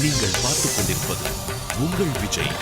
நீங்கள் பார்த்துக் கொண்டிருப்பது உங்கள் Vijay.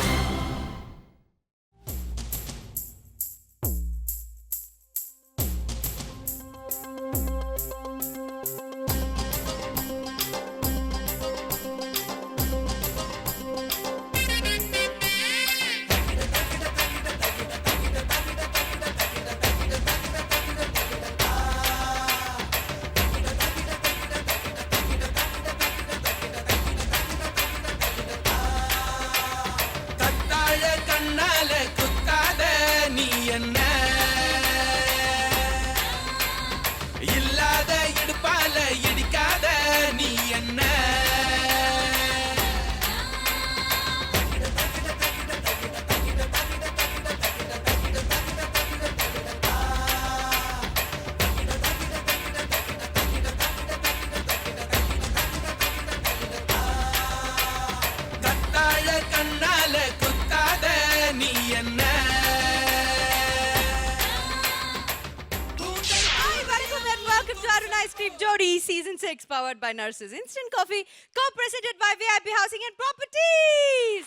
Jodi season 6 powered by Nurses Instant Coffee, co-presented by VIP Housing and Properties.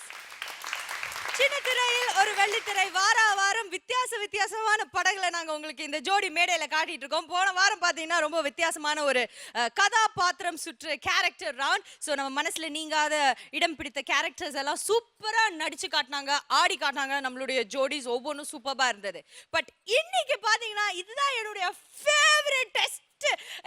சின்னத்திரையில் ஒரு வெள்ளித்திரை வாரம் வித்தியாசமான படங்களை நாங்கள் உங்களுக்கு இந்த ஜோடி மேடையில் காட்டிட்டு இருக்கோம். போன வாரம் பார்த்தீங்கன்னா ரொம்ப வித்தியாசமான ஒரு கதாபாத்திரம் சுற்று கேரக்டர் ரவுண்ட். ஸோ நம்ம மனசில் நீங்காத இடம் பிடித்த கேரக்டர்ஸ் எல்லாம் சூப்பராக நடிச்சு காட்டினாங்க, ஆடி காட்டினாங்க. நம்மளுடைய ஜோடிஸ் ஒவ்வொன்றும் சூப்பராக இருந்தது. பட் இன்னைக்கு பார்த்தீங்கன்னா இதுதான் என்னுடைய ஃபேவரட் டெஸ்ட்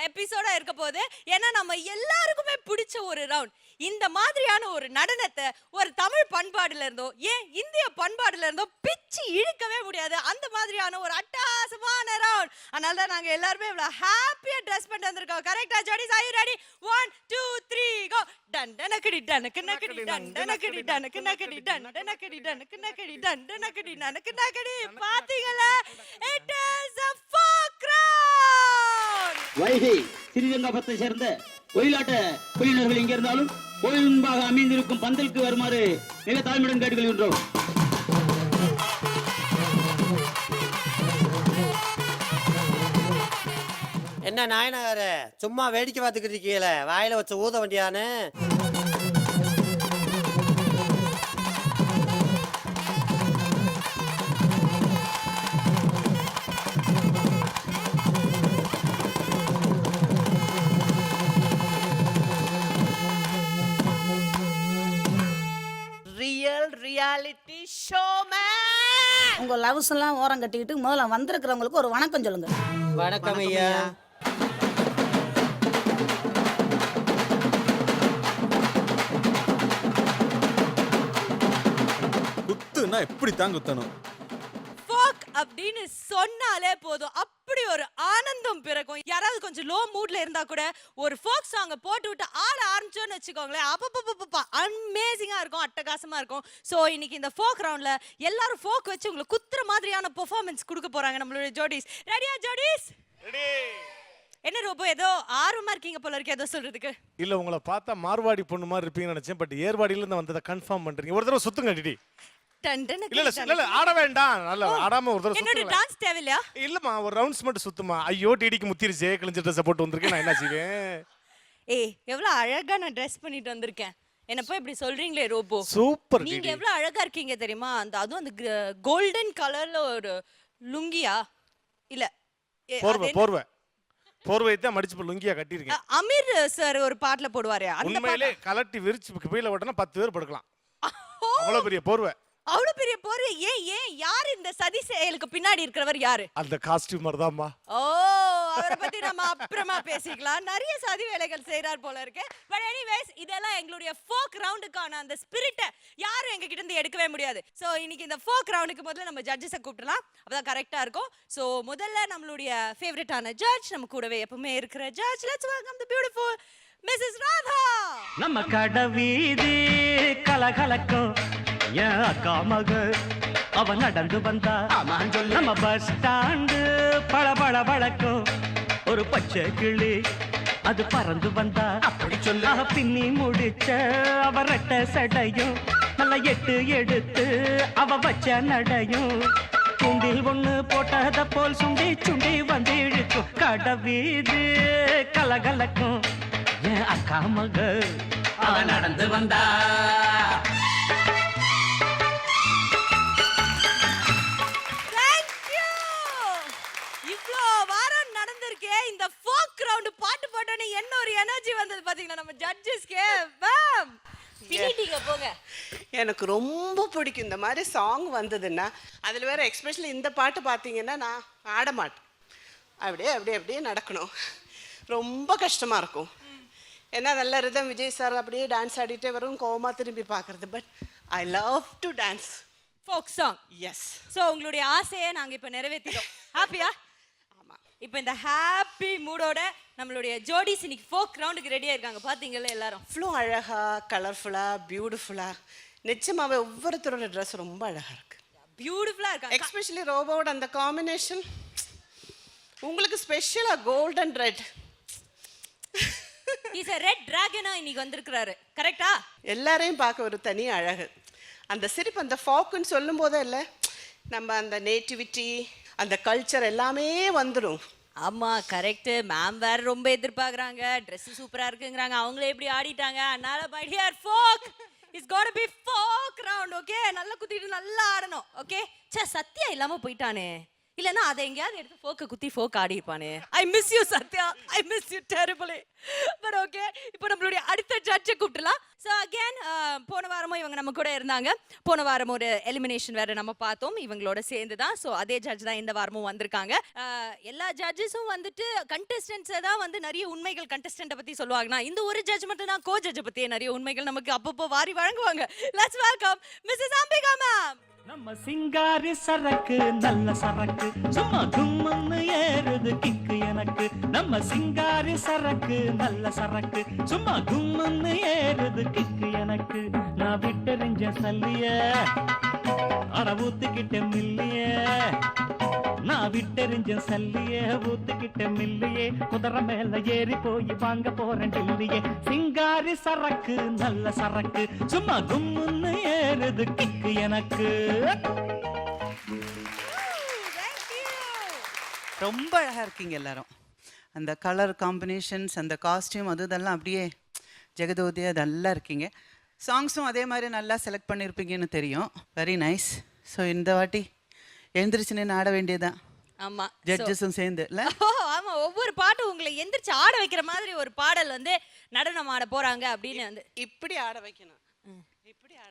எபிசோடா இருக்க போது. ஏன்னா நம்ம எல்லாருக்குமே பிடிச்ச ஒரு ரவுண்ட். இந்த மாதிரியான ஒரு நடனத்தை ஒரு தமிழ் பண்பாடுல இருந்தோ ஏன் இந்திய பண்பாடுல இருந்தோ பிச்சு இழுக்கவே முடியாது. அந்த மாதிரியான ஒரு அட்டகாசமான ரவுண்ட். அதனால தான் நாங்க எல்லாருமே இவ்வளவு ஹாப்பியா ட்ரெஸ் பண்ணிட்டு வந்திருக்கோம். கரெக்டா ஜோடிஸ்? Are you ready? 1 2 3 கோ. டன் டனக்கடி டனக்கு நக்கடி டன் டனக்கடி டனக்கு நக்கடி டன் டனக்கடி டனக்கு நக்கடி டன் டனக்கடி நனக்கு நக்கடி. பாத்தீங்களா? It is a folk round. Vaigai ஸ்ரீரங்கபத்தை சேர்ந்த ஒயிலாட்ட குழுவினர்கள் எங்கே இருந்தாலும் கோயில் முன்பாக அமைந்திருக்கும் பந்தலுக்கு வருமாறு மிக தாழ்மையுடன் கேட்டுக்கொள்கின்றோம். என்ன நாயனகார சும்மா வேடிக்கை பார்த்துக்கிட்டு இருக்கீங்கள, வாயில வச்ச ஊத வண்டியானு? Reality show man. உங்க லவ்ஸ் எல்லாம் ஓரம் கட்டிக்கிட்டு முதல்ல வந்திருக்கிறவங்களுக்கு ஒரு வணக்கம் சொல்லுங்க. வணக்கம் ஐயா. குத்துனா எப்படி தான் குத்தணும்? ஃபோக் அப்படின்னு சொன்னாலே போதும், அப்படி ஒரு ஆனந்தம் பிறக்கும். யாராவது கொஞ்சம் லோ மூட்ல இருந்தா கூட ஒரு ஃபோக் சாங்கை போட்டு விட்டு ஆட ஆரம்பிச்சோன்னு வச்சுக்கோங்களேன், அப்பப்பப்பப்பா அமேசிங்கா இருக்கும், அட்டகாசமா இருக்கும். ஸோ இன்னைக்கு இந்த ஃபோக் ரவுண்ட்ல எல்லாரும் ஃபோக் வச்சு உங்களுக்கு குத்துற மாதிரியான பெர்ஃபார்மன்ஸ் கொடுக்க போறாங்க நம்மளுடைய ஜோடிஸ். ரெடியா ஜோடிஸ்? ரெடி. என்ன ரோபோ ஏதோ ஆர்வமா இருக்கீங்க போல இருக்கு ஏதோ சொல்றதுக்கு? இல்ல உங்களை பார்த்தா மார்வாடி பொண்ணு மாதிரி இருப்பீங்கன்னு நினைச்சேன். பட் ஏர்வாடியில இருந்து வந்ததை கன்ஃபார்ம் பண்றீங்க. ஒரு தடவை சுத்துங்க டிடி. இல்ல ஆட வேண்டாம். நல்ல ஆடாம ஒரு தடவை என்னோட டான்ஸ் தேவையில்லையா? இல்லம்மா ஒரு ரவுண்ட்ஸ் மட்டும் சுத்துமா. ஐயோ டிடிக்கு முத்திருச்சே, கிழிஞ்ச ட்ரெஸ் போட்டு வந்திருக்கேன், நான் என்ன செய்வேன்? ஏய் எவ்வளவு அழகா நான் ட்ரெஸ் பண்ணிட்டு வந்திருக்கேன். என்ன போய் இப்படி சொல்றீங்களே ரோபோ? சூப்பர். நீங்க எவ்வளவு அழகா இருக்கீங்க தெரியுமா? அதுவும் அந்த கோல்டன் கலர்ல ஒரு லுங்கியா இல்ல போர்வை தான் மடிச்சு லுங்கியா கட்டியிருக்கேன். அமீர் சார் ஒரு பாட்டுல போடுவாரு. உண்மையிலே கலட்டி விரிச்சு கீழே ஓட்டனா 10 பேர் படுக்கலாம். அவ்வளவு பெரிய போர்வை. அவ்வளவு பெரிய போர்வை. ஏன் யார் இந்த சதி செயலுக்கு பின்னாடி இருக்கிறவர் யாரு? அந்த காஸ்டியூமர் தான்மா. ஓ அவரை பத்தி நம்ம அப்புறமா பேசிக்கலாம். நிறைய சதி வேலைகள் செய்யறார் போல இருக்கு. பட் எனிவேஸ் இதெல்லாம் எங்களுடைய ஃபோக் ரவுண்டுக்கான அந்த ஸ்பிரிட்டை யாரும் எங்க கிட்ட இருந்து எடுக்கவே முடியாது. சோ இன்னைக்கு இந்த ஃபோக் ரவுண்டுக்கு முதல்ல நம்ம ஜட்ஜஸை கூப்பிடலாம், அப்பதான் கரெக்டா இருக்கும். சோ முதல்ல நம்மளுடைய ஃபேவரட்டான ஜட்ஜ், நம்ம கூடவே எப்பவுமே இருக்கிற judge. Let's welcome the beautiful Mrs Radha. நம்ம கடவீதி கலகலக்கும் அக்கா மக அவ நடந்து வந்தா நம்ம பஸ் ஸ்டாண்டு பளபள வழக்கும் ஒரு பச்சை கிளி அது பறந்து வந்தா அப்படி சொல்ல பின்னி முடிச்ச அவ ரெட்ட சடையும் நல்ல எட்டு எடுத்து அவ வச்ச நடையும் தூண்டில் ஒண்ணு போட்டத போல் சுண்டி சுண்டி வந்து இழுக்கும் கடவீது கலகலக்கும் அக்கா மக அவ நடந்து வந்தா தேங்க்யூ. இவ்ளோ வாரம் நடந்திருக்கே இந்த ஃபோக் ரவுண்ட் பாட்டு போட்டோன்னே என்ன ஒரு எனர்ஜி வந்தது பாத்தீங்களா நம்ம ஜட்ஜஸ்க்கே. மேம் பிடிங்க போங்க. எனக்கு ரொம்ப பிடிக்கும் இந்த மாதிரி சாங் வந்ததுன்னா. அதில் வேற எக்ஸ்பெஷலி இந்த பாட்டு பார்த்தீங்கன்னா நான் ஆட மாட்டேன், அப்படியே அப்படியே அப்படியே நடக்கணும். ரொம்ப கஷ்டமாக இருக்கும். ஏன்னா நல்ல ரிதம் விஜய் சார் அப்படியே டான்ஸ் ஆடிட்டே வரும், கோவமா திரும்பி பார்க்கறது. But I love to dance folk song. Yes. So உங்களுடைய ஆசையை நாங்க இப்ப நிறைவேத்திட்டோம். ஹாப்பியா? ஆமாம். இப்போ இந்த ஹாப்பி மூடோட நம்மளுடைய ஜோடிஸ் இன்னைக்கு ஃபோக் ரவுண்டுக்கு ரெடியா இருக்காங்க. பாத்தீங்கல்ல எல்லாரும் அவ்வளோ அழகாக கலர்ஃபுல்லாக பியூட்டிஃபுல்லாக. நிச்சயமாகவே ஒவ்வொருத்தரோட ட்ரெஸ் ரொம்ப அழகாக இருக்கு. பியூட்டிஃபுல்லா இருக்காங்க. எக்ஸ்பெஷலி ரோபோட அந்த காம்பினேஷன் உங்களுக்கு ஸ்பெஷலாக golden red. Is a red டிராகனா இன்னைக்கு வந்திருக்காரு. கரெக்ட்டா? எல்லாரையும் பார்க்க ஒரு தனி அழகு. அந்த சிரிப்பு, அந்த ஃபாக்குன்னு சொல்லும் போதே இல்லை, நம்ம அந்த நேட்டிவிட்டி அந்த கல்ச்சர் எல்லாமே வந்துடும். ஆமா கரெக்ட். மேம் வேற ரொம்ப எதிர்பார்க்கறாங்க, Dress சூப்பரா இருக்குங்கறாங்க. அவங்களே எப்படி ஆடிட்டாங்க. அதனால my dear folk it's got to be folk round. Okay, நல்லா குத்திட்டு நல்லா ஆடணும். ஓகே. ச்சே, சத்யா இல்லாம போயிட்டானே. இல்லனா அதை எங்கயாவது எடுத்து ஃபோக்க குத்தி ஃபோக் ஆடி இருப்பானே. I miss you Sathya, I miss you terribly. But okay, இப்போ நம்மளுடைய அடுத்த ஜட்ஜை கூப்பிடலாம். ஸோ அகேன் போன வாரமும் இவங்க நம்ம கூட இருந்தாங்க. போன வாரம் ஒரு எலிமினேஷன் வேற நம்ம பார்த்தோம் இவங்களோட சேர்ந்து தான். ஸோ அதே ஜட்ஜ் தான் இந்த வாரமும் வந்திருக்காங்க. எல்லா ஜட்ஜஸும் வந்துட்டு கண்டெஸ்டன்ஸை தான் வந்து நிறைய உண்மைகள் கண்டெஸ்டன்ட்டை பற்றி சொல்லுவாங்கன்னா, இந்த ஒரு ஜட்ஜ் மட்டும் தான் கோ ஜட்ஜை பற்றி நிறைய உண்மைகள் நமக்கு அப்பப்போ வாரி வழங்குவாங்க. Let's welcome missus Ambika ma'am. நம்ம சிங்காரி சரக்கு நல்ல சரக்கு சும்மா கும்முன்னு ஏறுது கிக்கு எனக்கு. நம்ம சிங்காரி சரக்கு நல்ல சரக்கு சும்மா கும்முன்னு ஏறுது கிக்கு எனக்கு. நான் விட்டெறிஞ்ச சல்லிய அட ஊத்துக்கிட்ட மில்லிய, நான் விட்டெறிஞ்ச சல்லிய ஊத்துக்கிட்ட மில்லியே. குதிரை மேல ஏறி போய் வாங்க போறேன் டில்லியே. சிங்காரி சரக்கு நல்ல சரக்கு சும்மா கும்முன்னு ஏறுது கிக்கு எனக்கு. ரொம்ப அழகாக இருக்கீங்க எல்லாரும். அந்த கலர் காம்பினேஷன்ஸ், அந்த காஸ்டியூம், அது இதெல்லாம் அப்படியே ஜெகதோதியா நல்லா இருக்கீங்க. சாங்ஸும் அதே மாதிரி நல்லா செலக்ட் பண்ணியிருப்பீங்கன்னு தெரியும். Very nice. ஸோ இந்த வாட்டி எழுந்திரிச்சு நின்று ஆட வேண்டியதான். ஆமா, ஜட்ஜஸும் சேர்ந்து இல்ல? ஆமா, ஒவ்வொரு பாட்டும் உங்களை எந்திரிச்சு ஆட வைக்கிற மாதிரி ஒரு பாடல் வந்து நடனம் ஆட போறாங்க அப்படின்னு வந்து இப்படி ஆட வைக்கணும்.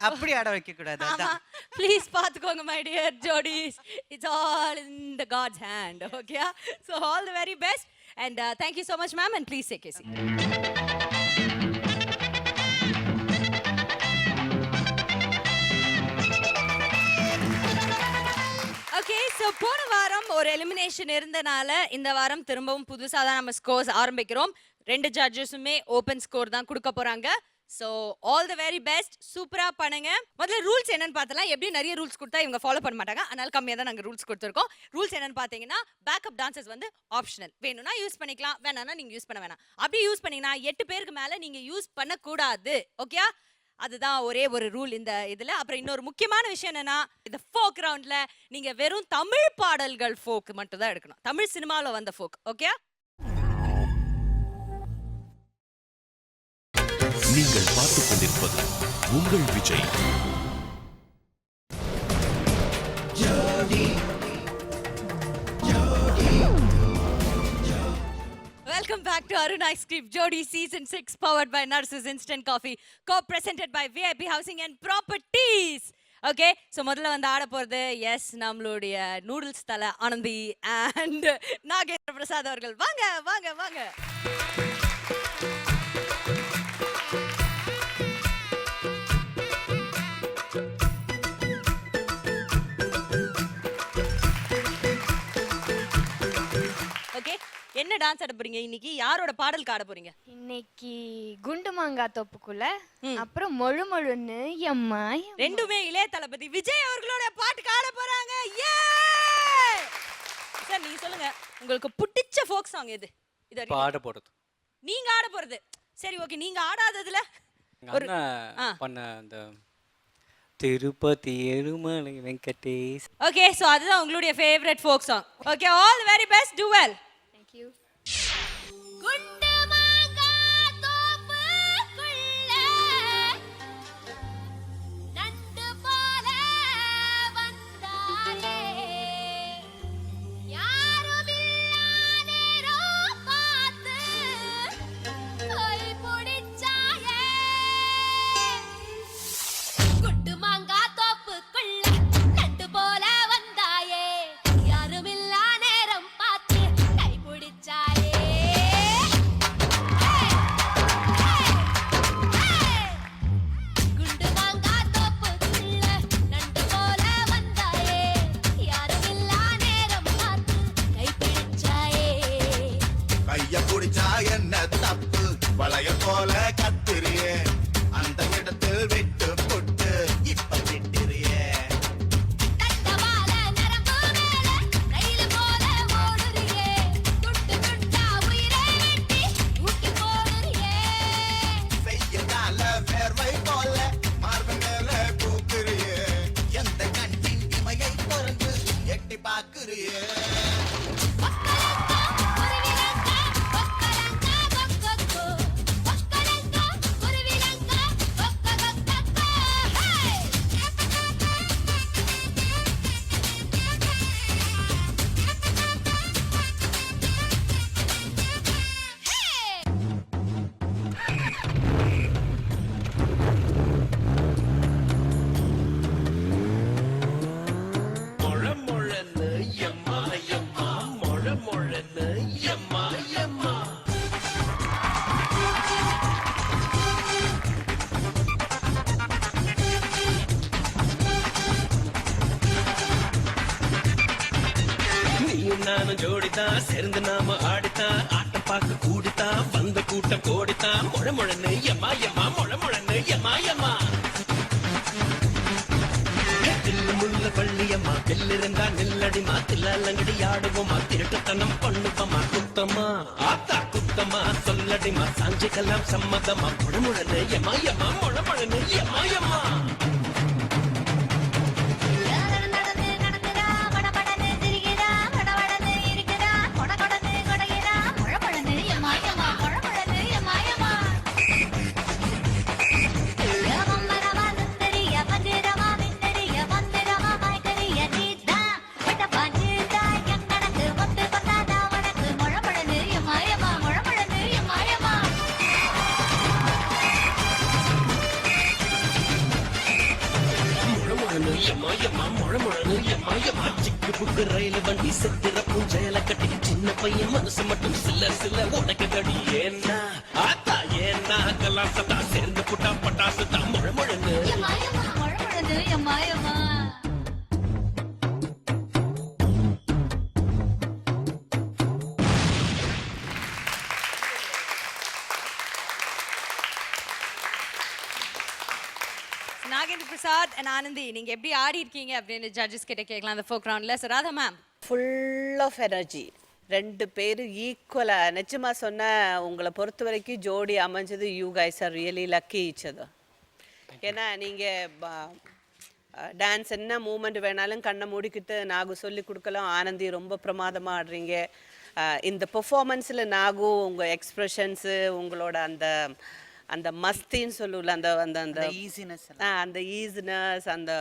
அப்படி ஆட வைக்க கூடாது. அதான் ப்ளீஸ் பாத்துக்கோங்க மை டியர் ஜோடிஸ். It's all in the god's hand. Okay, so all the very best and thank you so much ma'am and please take a seat. Okay, so போன வாரம் ஒரு எலிமினேஷன் இருந்தனால இந்த வாரம் திரும்பவும் புதுசாக தான் நம்ம ஸ்கோர்ஸ் ஆரம்பிக்கிறோம். 2 ஜட்ஜஸுமே ஓப்பன் ஸ்கோர் தான் கொடுக்க போறாங்க. So all the very best. சூப்பராக பண்ணுங்க. முதல்ல ரூல்ஸ் என்னன்னு பார்த்தலாம். எப்படி நிறைய ரூல்ஸ் கொடுத்தா இவங்க ஃபாலோ பண்ண மாட்டாங்க, அதனால கம்மியாக தான் நாங்கள் ரூல்ஸ் கொடுத்துருக்கோம். ரூல்ஸ் என்னன்னு பார்த்தீங்கன்னா, பேக்கப் டான்சர்ஸ் வந்து ஆப்ஷனல். வேணும்னா யூஸ் பண்ணிக்கலாம், வேணாம்னா நீங்கள் யூஸ் பண்ண வேணாம். அப்படி யூஸ் பண்ணீங்கன்னா 8 பேருக்கு மேலே நீங்கள் யூஸ் பண்ணக்கூடாது. ஓகே, அதுதான் ஒரே ஒரு ரூல் இந்த இதுல. அப்புறம் இன்னொரு முக்கியமான விஷயம் என்னன்னா, இந்த ஃபோக் ரவுண்ட்ல நீங்க வெறும் தமிழ் பாடல்கள் ஃபோக் மட்டும் தான் எடுக்கணும். தமிழ் சினிமாவில் வந்த ஃபோக். ஓகே, நீங்கள் பார்த்துக் கொண்டிருப்பது உங்கள் Vijay. welcome back to Arun Ice Cream Jodi Season 6 powered by Narcissus Instant Coffee, co-presented by VIP Housing and Properties. Okay, so முதல்ல வந்து ஆட போகிறது எஸ் நம்மளுடைய நூடுல்ஸ் தலை ஆனந்தி அண்ட் நாகேந்திர பிரசாத் அவர்கள். வாங்க வாங்க வாங்க. ஓகே, என்ன டான்ஸ் ஆட போறீங்க இன்னைக்கு? யாரோட பாடலுக்கு ஆட போறீங்க இன்னைக்கு? குண்டு மாங்காய் தொப்புக்குள்ள, அப்புறம் மொழு மொழுன்னு எம்மா. ரெண்டுமே இளைய தளபதி விஜய் அவர்களோட பாட்டுக்கு ஆட போறாங்க. ஏ சார், நீங்க சொல்லுங்க, உங்களுக்கு பிடிச்ச ஃபோக் சாங் எது? இது பாட போறது. நீங்க ஆட போறது சரி. ஓகே, நீங்க ஆடாததுல ஒரு பண்ண அந்த திருப்பதி ஏழுமலை வெங்கடேஷ். ஓகே, சோ அதுதான் உங்களுடைய favourite folk song. Okay, all the very best, do well. Thank you. குண்டு மாங்காய் தோப்புக்குள்ள நானும் ஜோடித்தான் சேர்ந்து நாம ஆடித்தான் ஆட்டம் பார்க்க கூடித்தான் வந்த கூட்டம் கோடித்தான் முழமுழன்னு எம்மா எம்மா முழமுழன்னு எம்மா எம்மா முள்ள பள்ளியம்மா வெள்ளிருந்தா நெல்லடிமா தில்லங்கடி ஆடுவோமா திருட்டுத்தனம் பண்ணுவோமா குத்தமா ஆத்தா குத்தமா சொல்லடிமா சாஞ்சிக்கலாம் சம்மதமா முழமுழன்னு எம்மா எம்மா முழமுழன்னு எம்மா எம்மா ரயில் வண்டி செத்துற பூஞ்சையில கட்டி சின்ன பையன் மனசு மட்டும் சில சில உனக்கு கடி ஏன்னா ஆத்தா ஏன்னா கலாசத்தா சேர்ந்து புட்டா பட்டாசு தான் முழமுழன்னு நாகேந்திர பிரசாத் and ஆனந்தி நீங்க எப்படி ஆடி இருக்கீங்க அப்படின்னு ஜட்ஜஸ் கிட்ட கேட்கலாம் அந்த ஃபோக் ரவுண்ட்ல. Sir Radha ma'am. Full of energy. 2 பேரும் ஈக்குவலாக நிஜமா சொன்ன உங்களை பொறுத்த வரைக்கும் ஜோடி அமைஞ்சது you guys are really lucky each other. ஏன்னா நீங்கள் டான்ஸ் என்ன மூமெண்ட் வேணாலும் கண்ணை மூடிக்கிட்டு நாகு சொல்லி கொடுக்கலாம். ஆனந்தி ரொம்ப பிரமாதமாக ஆடுறீங்க. இந்த பெர்ஃபார்மன்ஸில் நாகு உங்கள் எக்ஸ்ப்ரெஷன்ஸு உங்களோட அந்த அந்த மஸ்தின்னு சொல்லுவல அந்த அந்த அந்த ஈஸினஸ் அந்த ஈஸினஸ் அந்த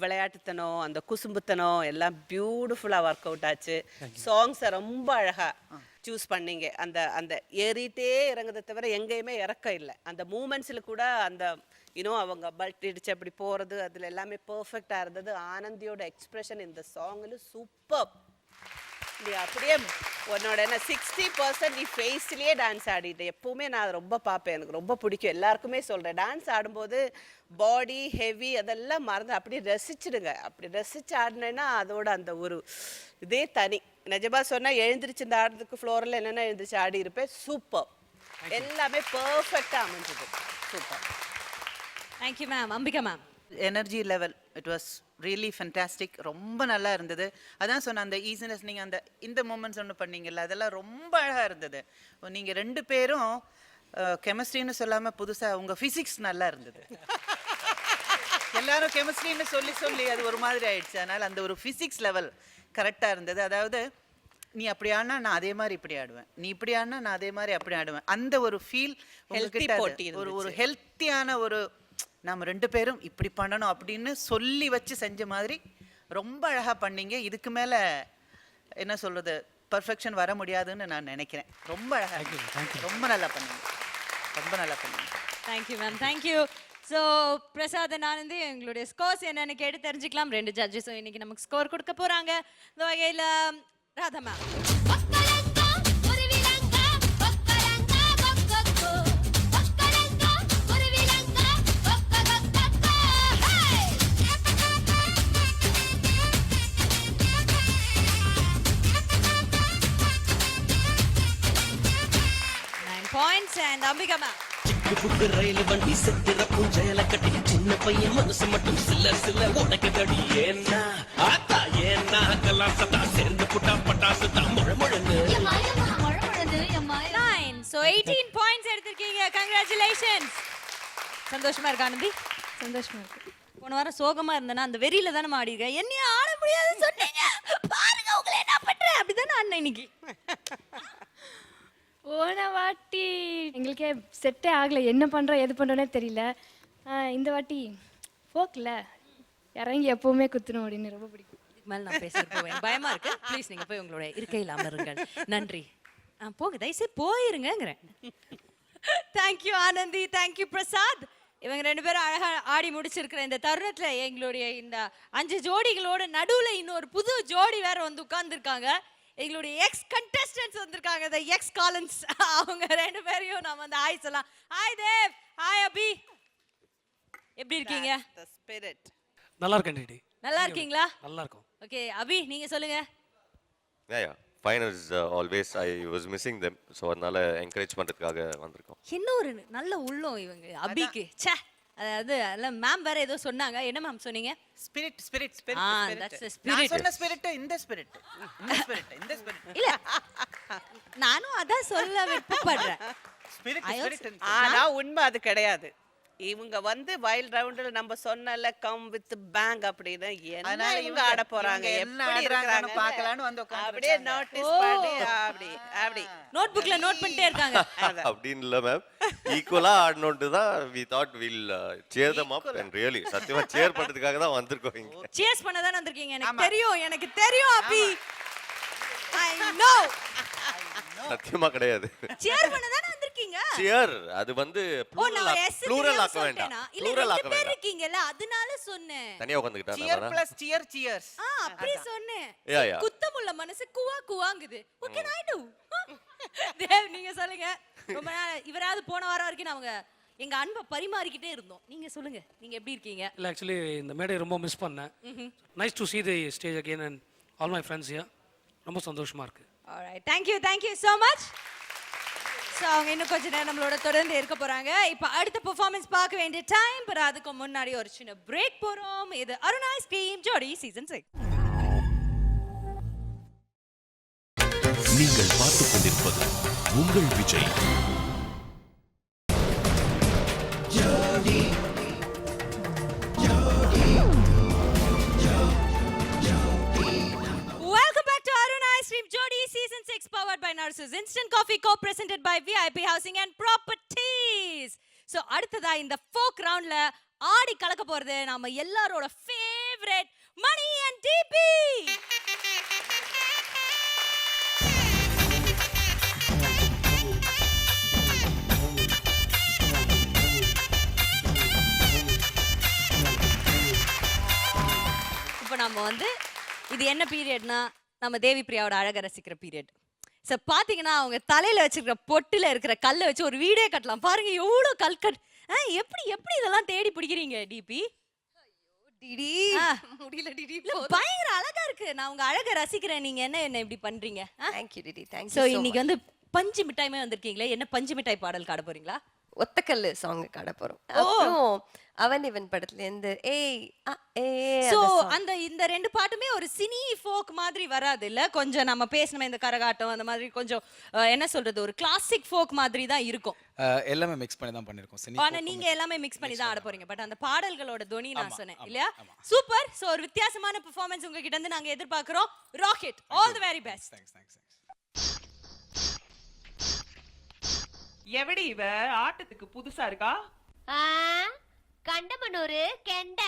விளையாட்டுத்தனம் அந்த குசும்புத்தனம் எல்லாம் பியூட்டிஃபுல்லாக ஒர்க் அவுட் ஆச்சு. சாங்ஸை ரொம்ப அழகாக சூஸ் பண்ணீங்க. அந்த அந்த ஏறிட்டே இறங்குறதை தவிர எங்கேயுமே இறக்கம் இல்லை. அந்த மூமெண்ட்ஸில் கூட அந்த அவங்க பல்ட் இடிச்சு அப்படி போகிறது அதில் எல்லாமே பர்ஃபெக்டாக இருந்தது. ஆனந்தியோட எக்ஸ்ப்ரெஷன் இந்த சாங்கில் சூப்பர். நீ அப்படியே உன்னோட என்ன 60% நீ ஃபேஸ்லேயே டான்ஸ் ஆடிட்டு எப்பவுமே நான் அதை ரொம்ப பார்ப்பேன். எனக்கு ரொம்ப பிடிக்கும். எல்லாருக்குமே சொல்கிறேன், டான்ஸ் ஆடும்போது பாடி ஹெவி அதெல்லாம் மறந்து அப்படியே ரசிச்சிடுங்க. அப்படி ரசிச்சு ஆடினேன்னா அதோட அந்த ஒரு இதே தனி. நிஜமா சொன்னால் எழுந்திரிச்சு இந்த ஆடுறதுக்கு ஃப்ளோரில் என்னென்ன எழுந்திரிச்சு ஆடி இருப்பேன். சூப்பர். எல்லாமே பர்ஃபெக்டாக அமைஞ்சது. Super. Thank you ma'am. Ambika ma'am. Energy level it was really fantastic. ரொம்ப நல்லா இருந்தது. அதான் சொன்ன அந்த ஈஸினஸ் நீங்கள் அந்த இந்த மூமெண்ட்ஸ் ஒன்று பண்ணீங்கல்ல அதெல்லாம் ரொம்ப அழகாக இருந்தது. நீங்கள் 2 பேரும் கெமிஸ்ட்ரின்னு சொல்லாமல் புதுசாக உங்கள் ஃபிசிக்ஸ் நல்லா இருந்தது. எல்லாரும் கெமிஸ்ட்ரின்னு சொல்லி சொல்லி அது ஒரு மாதிரி ஆயிடுச்சு. அதனால் அந்த ஒரு ஃபிசிக்ஸ் லெவல் கரெக்டாக இருந்தது. அதாவது நீ அப்படி ஆடினா நான் அதே மாதிரி இப்படி ஆடுவேன், நீ இப்படி ஆடினா நான் அதே மாதிரி அப்படி ஆடுவேன். அந்த ஒரு ஃபீல் ஒரு ஒரு ஹெல்த்தியான ஒரு நம்ம 2 பேரும் இப்படி பண்ணணும் அப்படின்னு சொல்லி வச்சு செஞ்ச மாதிரி ரொம்ப அழகாக பண்ணீங்க. இதுக்கு மேலே என்ன சொல்கிறது பர்ஃபெக்ஷன் வர முடியாதுன்னு நான் நினைக்கிறேன். ரொம்ப அழகாக ரொம்ப நல்லா பண்ணீங்க. ரொம்ப நல்லா பண்ணீங்க. Thank you ma'am. Thank you. So Prasad Anandhi எங்களுடைய ஸ்கோர்ஸ் என்னென்னு கேட்டு தெரிஞ்சுக்கலாம். 2 ஜட்ஜஸும் இன்னைக்கு நமக்கு ஸ்கோர் கொடுக்க போகிறாங்க. இந்த வகையில் Radha ma'am. Points and Ambika ma'am. ரயில் வண்டி செத்துற பூஞ்சையில கட்டி சின்ன பையன் மனசு மட்டும் சில சில உனக்கு கடி ஏன்னா ஆத்தா ஏன்னா கலாசத்தா சேர்ந்து புட்டா பட்டாசு தான் முழமுழன்னு. So 18 points எடுத்திருக்கீங்க. Congratulations. சந்தோஷமா இருக்கா ஆனந்தி? சந்தோஷமா இருக்கு. போன வாரம் சோகமா இருந்தேன்னா அந்த வெறியில தானே ஆடிருக்கேன். என்னைய ஆட முடியாதுன்னு சொன்னீங்க. பாருங்க உங்களை என்ன பண்றேன். அப்படிதானே ஆடினேன் இன்னைக்கு. போன வாட்டி எங்களுக்கே செட்டே ஆகலை. என்ன பண்ணுறோம் எது பண்ணுறோன்னே தெரியல. இந்த வாட்டி போக்கல இறங்கி எப்பவுமே குத்தணும் அப்படின்னு ரொம்ப பிடிக்கும். இதுக்கு மேலே நான் பேச போவேன். பயமா இருக்கு. ப்ளீஸ் நீங்கள் போய் உங்களோட இருக்கையில் அமருங்கள். நன்றி. போங்க தயவுசெய்து போயிருங்கிறேன். தேங்க்யூ ஆனந்தி. தேங்க்யூ பிரசாத். இவங்க 2 பேரும் அழகாக ஆடி முடிச்சிருக்கிற இந்த தருணத்தில் எங்களுடைய இந்த 5 ஜோடிகளோட நடுவில் இன்னொரு புது ஜோடி வேற வந்து உட்கார்ந்துருக்காங்க. எங்களுடைய எக்ஸ் கண்டெஸ்டன்ட்ஸ் வந்திருக்காங்க. இந்த எக்ஸ் காலன்ஸ். அவங்க 2 பேரையும் நான் வந்து ஹாய் சொல்லலாம். ஹாய் தேவ். ஹாய் அபி. எப்படி இருக்கீங்க? நல்லா இருக்கேன் டிடி. நல்லா இருக்கீங்களா? நல்லா இருக்கும். ஓகே அபி நீங்க சொல்லுங்க. பையன் is always I was missing them. So அதனால என்கரேஜ் பண்ணுறதுக்காக வந்திருக்கோம். என்ன ஒரு நல்ல உள்ளம் இவங்க அபிக்கு. ச்சே, அதாவது எல்லாம் மேம் வேற ஏதோ சொன்னாங்க. என்ன மேம் சொன்னீங்க? Spirit spirit spirit that's the spirit. நான் சொன்ன ஸ்பிரிட் இந்த ஸ்பிரிட் இந்த ஸ்பிரிட் இல்ல நானும் அதான் சொல்ல விருப்பப்படுறேன். Spirit spirit. ஆனா உண்மை அது கிடையாது. இவங்க வந்து வைல்ட் ரவுண்ட்ல நம்ம சொன்னல கம் வித் பேங் அப்படின்னு என்ன இவங்க ஆட போறாங்க, எப்படி இருக்காங்க பார்க்கலாம்னு வந்து உட்கார்ந்து அப்படியே நோட்டீஸ் பண்ணி அப்படி நோட் புக்ல நோட் பண்ணிட்டே இருக்காங்க. அப்படின்னு இல்லை மேம், ஈக்குவலாக ஆடணுன்ட்டு தான் we thought will share them up and really சத்தியமா சேர் பண்ணுறதுக்காக தான் வந்திருக்கோம் இங்கே. சியர்ஸ் பண்ண தான் வந்திருக்கீங்க. எனக்கு தெரியும் அபி. I know. சத்தியமா கிடையாது. சியர் பண்ண தான் வந்திருக்கீங்க. சியர் அது வந்து ப்ளூரல் ஆக்க வேண்டாம். இல்ல ரெண்டு பேர் இருக்கீங்கல அதனால சொன்னேன். தனியா உட்கார்ந்துட்டா சியர் பிளஸ் சியர் சியர்ஸ். அப்படி சொன்னேன். யா. குத்தமுள்ள மனசு குவா குவாங்குது. what can I do? Dev நீங்க சொல்லுங்க. ரொம்ப நாள் இவராவது போன வாரம் வரைக்கும் நாங்க எங்க அன்பை பரிமாறிக்கிட்டே இருந்தோம். நீங்க சொல்லுங்க, நீங்க எப்படி இருக்கீங்க? இல்லை ஆக்சுவலி இந்த மேடையை ரொம்ப மிஸ் பண்ணேன். Nice to see the stage again and all my friends here. ரொம்ப சந்தோஷமா இருக்கு. alright, thank you so much. So அவங்க இன்னும் கொஞ்ச நேரம் நம்மளோட தொடர்ந்து இருக்க போறாங்க. இப்போ அடுத்த பெர்ஃபார்மன்ஸ் பார்க்க வேண்டிய டைம். பட் அதுக்கு முன்னாடி ஒரு சின்ன பிரேக் போறோம். இது அருண் ஐஸ்கிரீம் ஜோடி சீசன் 6. நீங்கள் பார்த்துக் கொண்டிருப்பது உங்கள் Vijay. Welcome back to Arun Ice Cream Jodi Season 6 powered by Narsus Instant Coffee co-presented by VIP Housing and Properties. So அடுத்ததா இந்த folk roundல ஆடி கலக்க போறது நாம எல்லாரோட ஃபேவரட் மணி and DP. இப்போ நம்ம வந்து இது என்ன பீரியட்னா நம்ம தேவி பிரியாவோட அழக ரசிக்கிற பீரியட். ஸோ பார்த்தீங்கன்னா அவங்க தலையில வச்சிருக்கிற பொட்டுல இருக்கிற கல்லை வச்சு ஒரு வீடே கட்டலாம். பாருங்க எவ்வளோ கல்கட். எப்படி இதெல்லாம் தேடி பிடிக்கிறீங்க டிபி? முடியல டிடி. பயங்கர அழகா இருக்கு. நான் உங்க அழக ரசிக்கிறேன். நீங்க என்ன இப்படி பண்றீங்க? Thank you DD. Thank you. So இன்னைக்கு வந்து பஞ்சு மிட்டாயுமே வந்திருக்கீங்களே, என்ன பஞ்சு மிட்டாய் பாடல் காட போறீங்களா? ஒத்தக்கல்லு சாங் காட போறோம். அப்புறம் அவன் இவன் படத்துல இருந்து சோ அந்த இந்த ரெண்டு பாட்டுமே ஒரு சினி ஃபோக் மாதிரி வராது இல்ல, கொஞ்சம் நம்ம பேசணும் இந்த கரகாட்டம் அந்த மாதிரி கொஞ்சம் என்ன சொல்றது ஒரு கிளாசிக் ஃபோக் மாதிரி தான் இருக்கும். எல்லாமே மிக்ஸ் பண்ணி தான் பண்ணிருக்கோம். சினி ஆனா நீங்க எல்லாமே மிக்ஸ் பண்ணி தான் ஆட போறீங்க. பட் அந்த பாடல்களோட தொனி நான் சொன்னேன் இல்லையா? சூப்பர். சோ ஒரு வித்தியாசமான பெர்ஃபார்மன்ஸ் உங்க கிட்ட இருந்து நாங்க எதிர்பார்க்கிறோம். Rocket, all the very best. Thanks. எவடி இவ ஆட்டத்துக்கு புதுசா இருக்கா? கண்டமனூரு கெண்ட.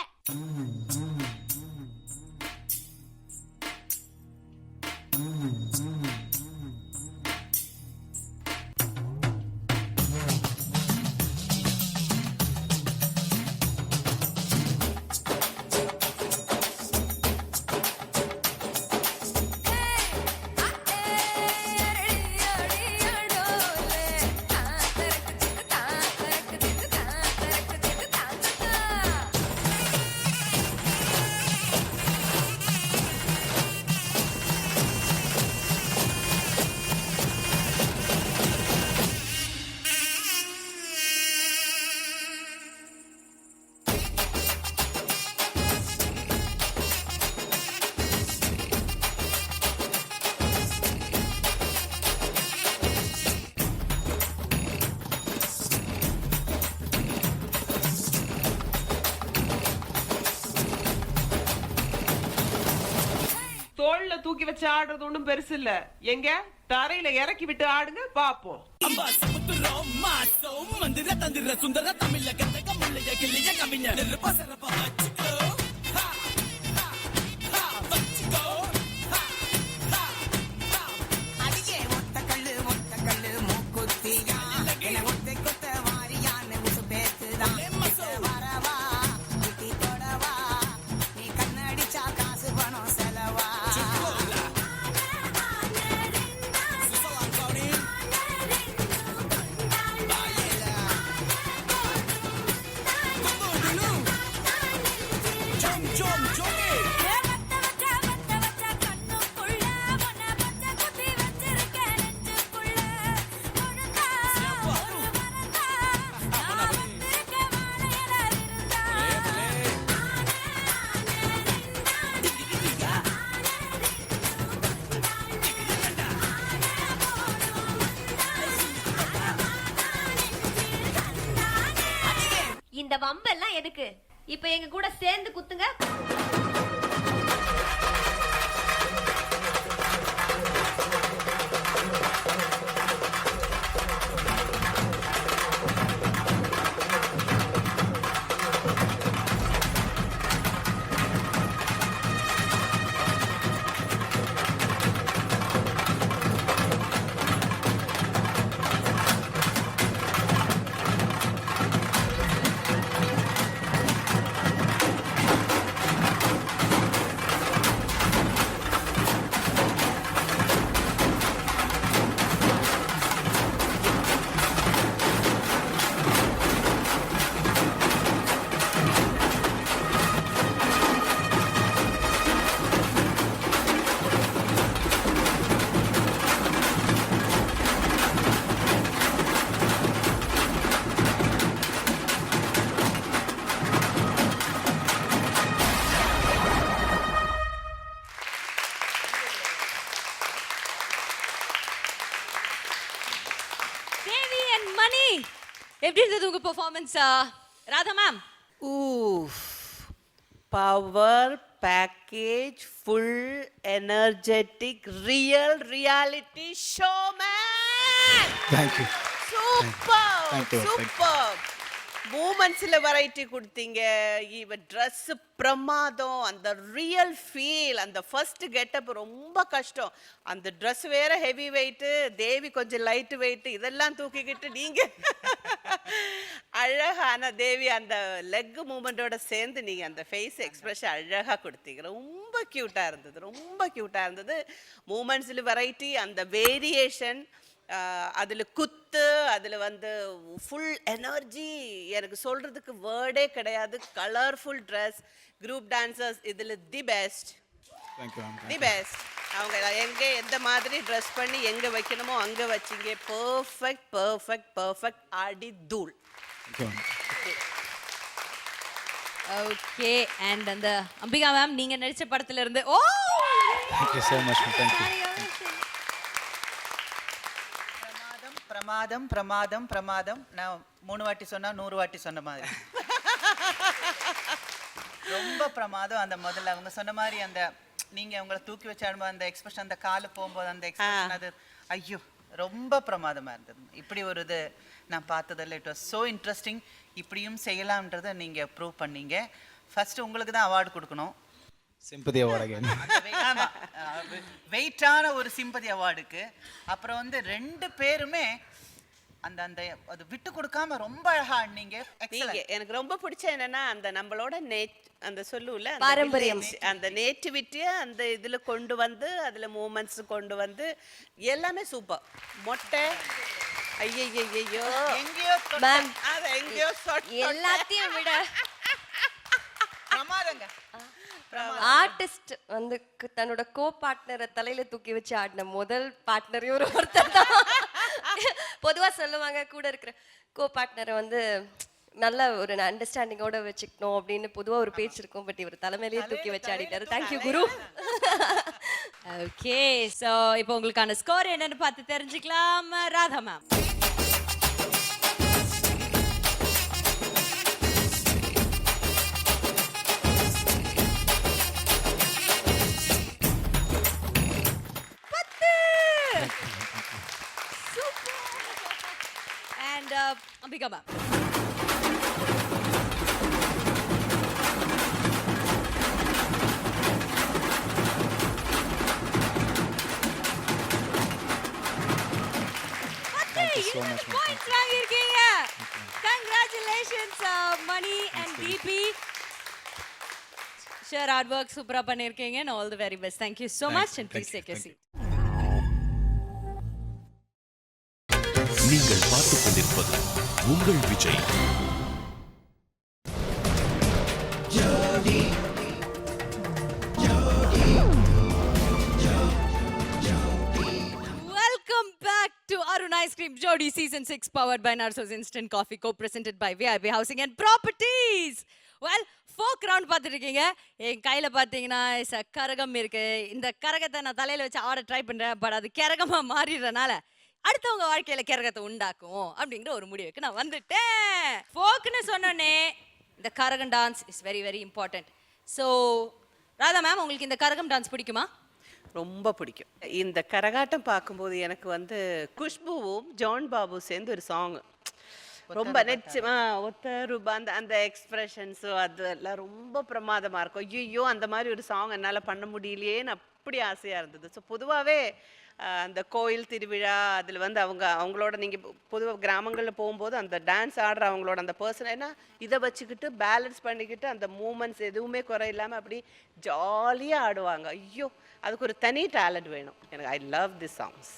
தோள்ல தூக்கி வச்சு ஆடுறது ஒண்ணும் பெருசு இல்ல. எங்க தரையில இறக்கி விட்டு ஆடுங்க பாப்போம். இந்த வம்பெல்லாம் எதுக்கு? இப்ப எங்க கூட சேர்ந்து குத்துங்க. தேவி அண்ட் மணி, எப்படி இருந்தது உங்க performance Radha ma'am? Power package, full energetic, real reality show man. Thank you. Super super. மூமெண்ட்ஸ்ல வெரைட்டி கொடுத்தீங்க. இவ ட்ரெஸ் பிரமாதம். அந்த ரியல் ஃபீல், அந்த ஃபர்ஸ்ட் கெட்டப் ரொம்ப கஷ்டம். அந்த ட்ரெஸ் வேற ஹெவி வெயிட்டு, தேவி கொஞ்சம் லைட் வெயிட், இதெல்லாம் தூக்கிக்கிட்டு நீங்க அழகான தேவி அந்த லெக் மூமெண்டோட சேர்ந்து நீங்க அந்த ஃபேஸ் எக்ஸ்பிரஷன் அழகா கொடுத்தீங்க. ரொம்ப கியூட்டா இருந்தது, ரொம்ப கியூட்டா இருந்தது. மூமெண்ட்ஸ்ல வெரைட்டி, அந்த வேரியேஷன், அதில் குத்து, அதில் வந்து ஃபுல் எனர்ஜி, எனக்கு சொல்கிறதுக்கு வேர்டே கிடையாது. கலர்ஃபுல் ட்ரெஸ், குரூப் டான்சர்ஸ் இதில் தி பெஸ்ட், தி பெஸ்ட். அவங்க எங்கே எந்த மாதிரி ட்ரெஸ் பண்ணி எங்கே வைக்கணுமோ அங்கே வச்சிங்க. Perfect perfect perfect. ஆடி தூள். ஓகே. அண்ட் அந்த அம்பிகா மேம், நீங்க நடிச்ச படத்துல இருந்து தேங்க்யூ ஸோ மச். தேங்க்யூ. பிரமாதம் பிரமாதம் பிரமாதம். நான் 3 வாட்டி சொன்னா 100 வாட்டி சொன்ன மாதிரி. ரொம்ப பிரமாதம். அந்த முதல்ல அவங்க சொன்ன மாதிரி அந்த நீங்க உங்களை தூக்கி வச்சாடும்போது அந்த எக்ஸ்பிரஷன், அந்த காலு போகும்போது அந்த எக்ஸ்பிரஷன், அது ஐயோ ரொம்ப பிரமாதமா இருந்தது. இப்படி ஒரு இது நான் பார்த்ததில்ல. It was so interesting. இப்படியும் செய்யலாம்ன்றதை நீங்க ப்ரூவ் பண்ணீங்க. ஃபர்ஸ்ட் உங்களுக்கு தான் அவார்டு கொடுக்கணும். Sympathy award. வெயிட்டான ஒரு சிம்பதி அவார்டுக்கு. அப்புறம் வந்து 2 பேருமே அந்த அந்த அது விட்டு கொடுக்காம ரொம்ப அழகா ஆடினீங்க. எனக்கு ரொம்ப பிடிச்ச என்னன்னா அந்த நம்மளோட அந்த சொல்லுல பாரம்பரியம், அந்த நேட்டிவிட்டியை அந்த இதுல கொண்டு வந்து, அதுல மூமெண்ட்ஸ் கொண்டு வந்து எல்லாமே சூப்பர். மொட்டை ஐயோ எங்கேயோ மேம், அது எங்கேயோ எல்லாத்தையும் விட பிரமாதங்க. ஆர்டிஸ்ட் வந்து தன்னோட கோ பார்ட்னரை தலையில தூக்கி வச்சு ஆடின முதல் பார்ட்னர் ஒருத்தர் தான். பொதுவா சொல்லுவாங்க கூட இருக்கிற கோ பார்ட்னரை வந்து நல்ல ஒரு அண்டர்ஸ்டாண்டிங்கோட வச்சுக்கணும் அப்படின்னு பொதுவா ஒரு பேச்சு இருக்கும். பட் இவர் தலைமையிலேயே தூக்கி வச்சு ஆடிட்டாரு. தேங்க்யூ குரு. ஓகே. சோ இப்போ உங்களுக்கான ஸ்கோர் என்னன்னு பார்த்து தெரிஞ்சுக்கலாம். Radha ma'am. And Ambika ma'am. Thank you so much. Points வாங்கிருக்கீங்க. Congratulations Mani and DP. Sure, hard work சூப்பரா பண்ணிருக்கீங்க and all the very best. Thank you so much and please take your seat. நீங்கள் பார்த்துக் கொண்டிருப்பது உங்கள் Vijay. Welcome back to Arun Ice Cream Jodi Season 6 powered by Narso's Instant Coffee co-presented by VIP Housing and Properties. Well, folk round பார்த்துருக்கீங்க. என் கையில் பார்த்தீங்கன்னா கரகம் இருக்கு. இந்த கரகத்தை நான் தலையில் வச்சு ஆட ட்ரை பண்ணுறேன். பட் அது கரகமாக மாறிடுறனால அடுத்தவங்க வாழ்க்கையில கரகத்தை உண்டாக்கும் அப்படிங்கிற ஒரு முடிவுக்கு நான் வந்துட்டேன். ஃபோக்னு சொன்னோன்னே இந்த கரகம் dance is very very important. So Radha ma'am, உங்களுக்கு இந்த கரகம் டான்ஸ் பிடிக்குமா? ரொம்ப பிடிக்கும். இந்த கரகாட்டம் பார்க்கும்போது எனக்கு வந்து குஷ்புவும் ஜான் பாபு சேர்ந்து ஒரு சாங் ரொம்ப நிச்சயமா ஒத்த ரூபா அந்த அந்த எக்ஸ்பிரஷன்ஸோ அதெல்லாம் ரொம்ப பிரமாதமாக இருக்கும். ஐயோ அந்த மாதிரி ஒரு சாங் என்னால் பண்ண முடியலையேன்னு அப்படி ஆசையாக இருந்தது. ஸோ பொதுவாகவே அந்த கோயில் திருவிழா அதில் வந்து அவங்களோட நீங்கள் பொதுவாக கிராமங்களில் போகும்போது அந்த டான்ஸ் ஆடுற அவங்களோட அந்த பர்சன் ஏன்னா இதை வச்சுக்கிட்டு பேலன்ஸ் பண்ணிக்கிட்டு அந்த மூமெண்ட்ஸ் எதுவுமே குறை இல்லாமல் அப்படி ஜாலியாக ஆடுவாங்க. ஐயோ அதுக்கு ஒரு தனி டேலண்ட் வேணும் எனக்கு. I love this songs.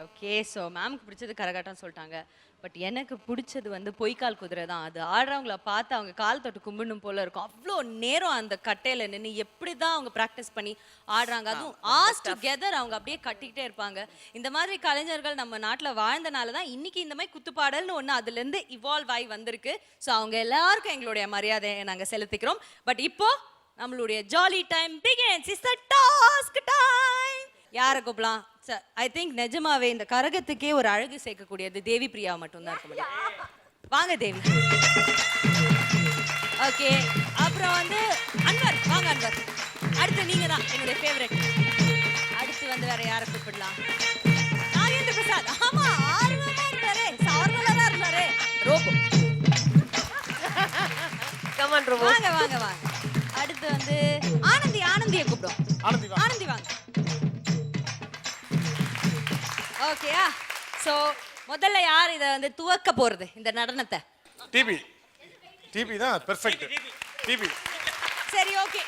Okay, so மேம்க்கு பிடிச்சது கரகாட்டம் சொல்லிட்டாங்க. பட் எனக்கு பிடிச்சது வந்து பொய்க்கால் குதிரை தான். அது ஆடுறவங்கள பார்த்து அவங்க கால் தொட்டு கும்பிடணும் போல இருக்கும். அவ்வளோ நேரம் அந்த கட்டையில் நின்று எப்படி தான் அவங்க ப்ராக்டிஸ் பண்ணி ஆடுறாங்க. அதுவும் ஆஸ் டுகெதர் அவங்க அப்படியே கட்டிக்கிட்டே இருப்பாங்க. இந்த மாதிரி கலைஞர்கள் நம்ம நாட்டில் வாழ்ந்தனால தான் இன்னைக்கு இந்த மாதிரி குத்துப்பாடல்னு ஒன்று அதுலேருந்து இவால்வ் ஆகி வந்திருக்கு. ஸோ அவங்க எல்லாருக்கும் எங்களுடைய மரியாதையை நாங்கள் செலுத்திக்கிறோம். பட் இப்போ நம்மளுடைய jolly time begins. It's the task time. யாரை கூப்பிடலாம்? சார், ஐ திங்க் நிஜமாவே இந்த கரகத்துக்கே ஒரு அழகு சேர்க்கக்கூடியது தேவி பிரியா மட்டும்தான் இருக்க முடியும். வாங்க தேவி. ஓகே, அப்புறம் வந்து அன்வர். வாங்க அன்வர். அடுத்து நீங்க தான் என்னுடைய ஃபேவரட். அடுத்து வந்து வேற யாரை கூப்பிடலாம்? நாகேந்திர பிரசாத். ஆமா, ஆர்வமா இருந்தாரு, சார்வலா இருந்தாரு. ரோபோ. Come on robo. வாங்க வாங்க வாங்க. அடுத்து வந்து ஆனந்தியை கூப்பிடும். ஆனந்தி வாங்க. ஓகேயா? சோ முதல்ல யார் இத வந்து துவக்க போறது இந்த நடனத்தை? டிபி தான் பெர்ஃபெக்ட். டிபி. சரி, ஓகே.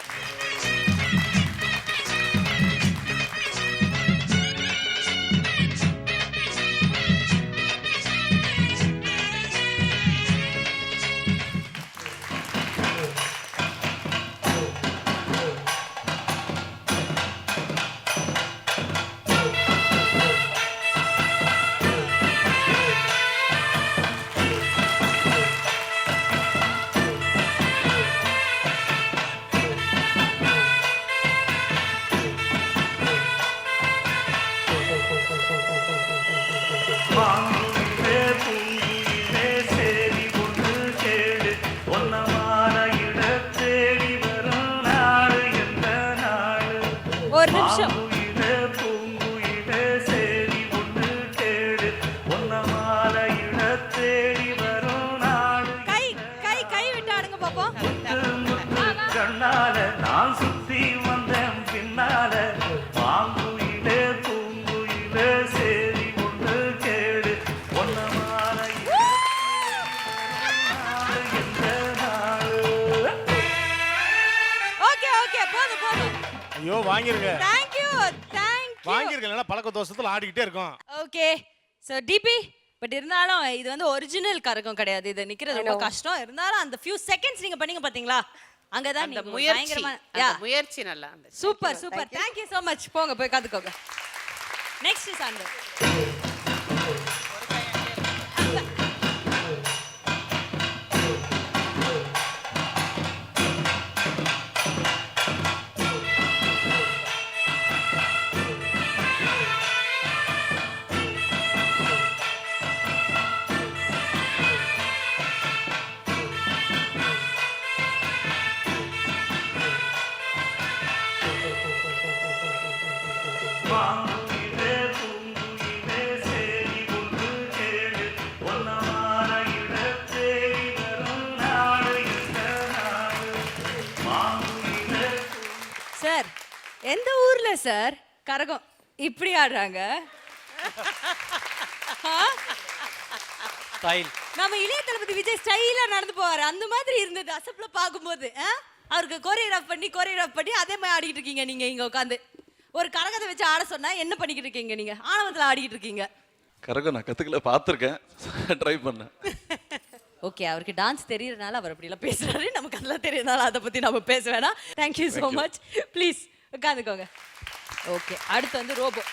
ஒரு நிமிஷம். கை விட்டாடுங்க பாப்போம். நான் சுத்தி வந்தேன் பின்னால பாங்குயிலே பூங்குயிலே சேரி ஒன்று கேடு ஒன்னமான ஓகே ஓகே, போதும் போதும். ஐயோ வாங்கிருங்க. Thank you. வாங்கிருங்க, பழக்க தோசத்துல ஆடிக்கிட்டே இருக்கும். Okay, so DP. பட் இருந்தாலும் இது வந்து ஒரிஜினல் கரகம் கிடையாது. இது நிக்கிறது ரொம்ப கஷ்டம். இருந்தாலும் அந்த few seconds நீங்க பண்ணீங்க பாத்தீங்களா? அங்கதான் அந்த நீங்க முயற்சி பயங்கரமா முயற்சி நல்லா இருந்துச்சு. Super super. Thank you so much. போங்க போய் காத்துக்கோங்க. நெக்ஸ்ட் சாந்தர். பாங்குயிலே பூங்குயிலே சேரி ஒன்று கேடு ஒன்னமான இடத்தேடி வரும் நாடு இந்த நாடு பாங்குயிலே. சார், எந்த ஊர்ல சார் கரகம் இப்படி ஆடுறாங்க? நம்ம இளைய தளபதி விஜய் ஸ்டைலா நடந்து போவாரு, அந்த மாதிரி இருந்தது அசப்ல பாக்கும்போது. அவருக்கு கோரியோகிராஃப் பண்ணி அதே மாதிரி ஆடிக்கிட்டு இருக்கீங்க நீங்க இங்க உட்காந்து. ஒரு கரகத்தை வச்சு ஆட சொன்னா என்ன பண்ணிக்கிட்டு இருக்கீங்க நீங்க? ஆணவத்துல ஆடிக்கிட்டு இருக்கீங்க. கரகம் நான் கத்துக்கல, பார்த்துருக்கேன், ட்ரை பண்ணேன். ஓகே, அவருக்கு டான்ஸ் தெரியறதுனால அவர் அப்படி எல்லாம் பேசுறாரு. நமக்கு அதெல்லாம் தெரியறதுனால அதை பத்தி நம்ம பேச வேணாம். Thank you so much. ப்ளீஸ் உட்காந்துக்கோங்க. ஓகே, அடுத்து வந்து ரோபோ.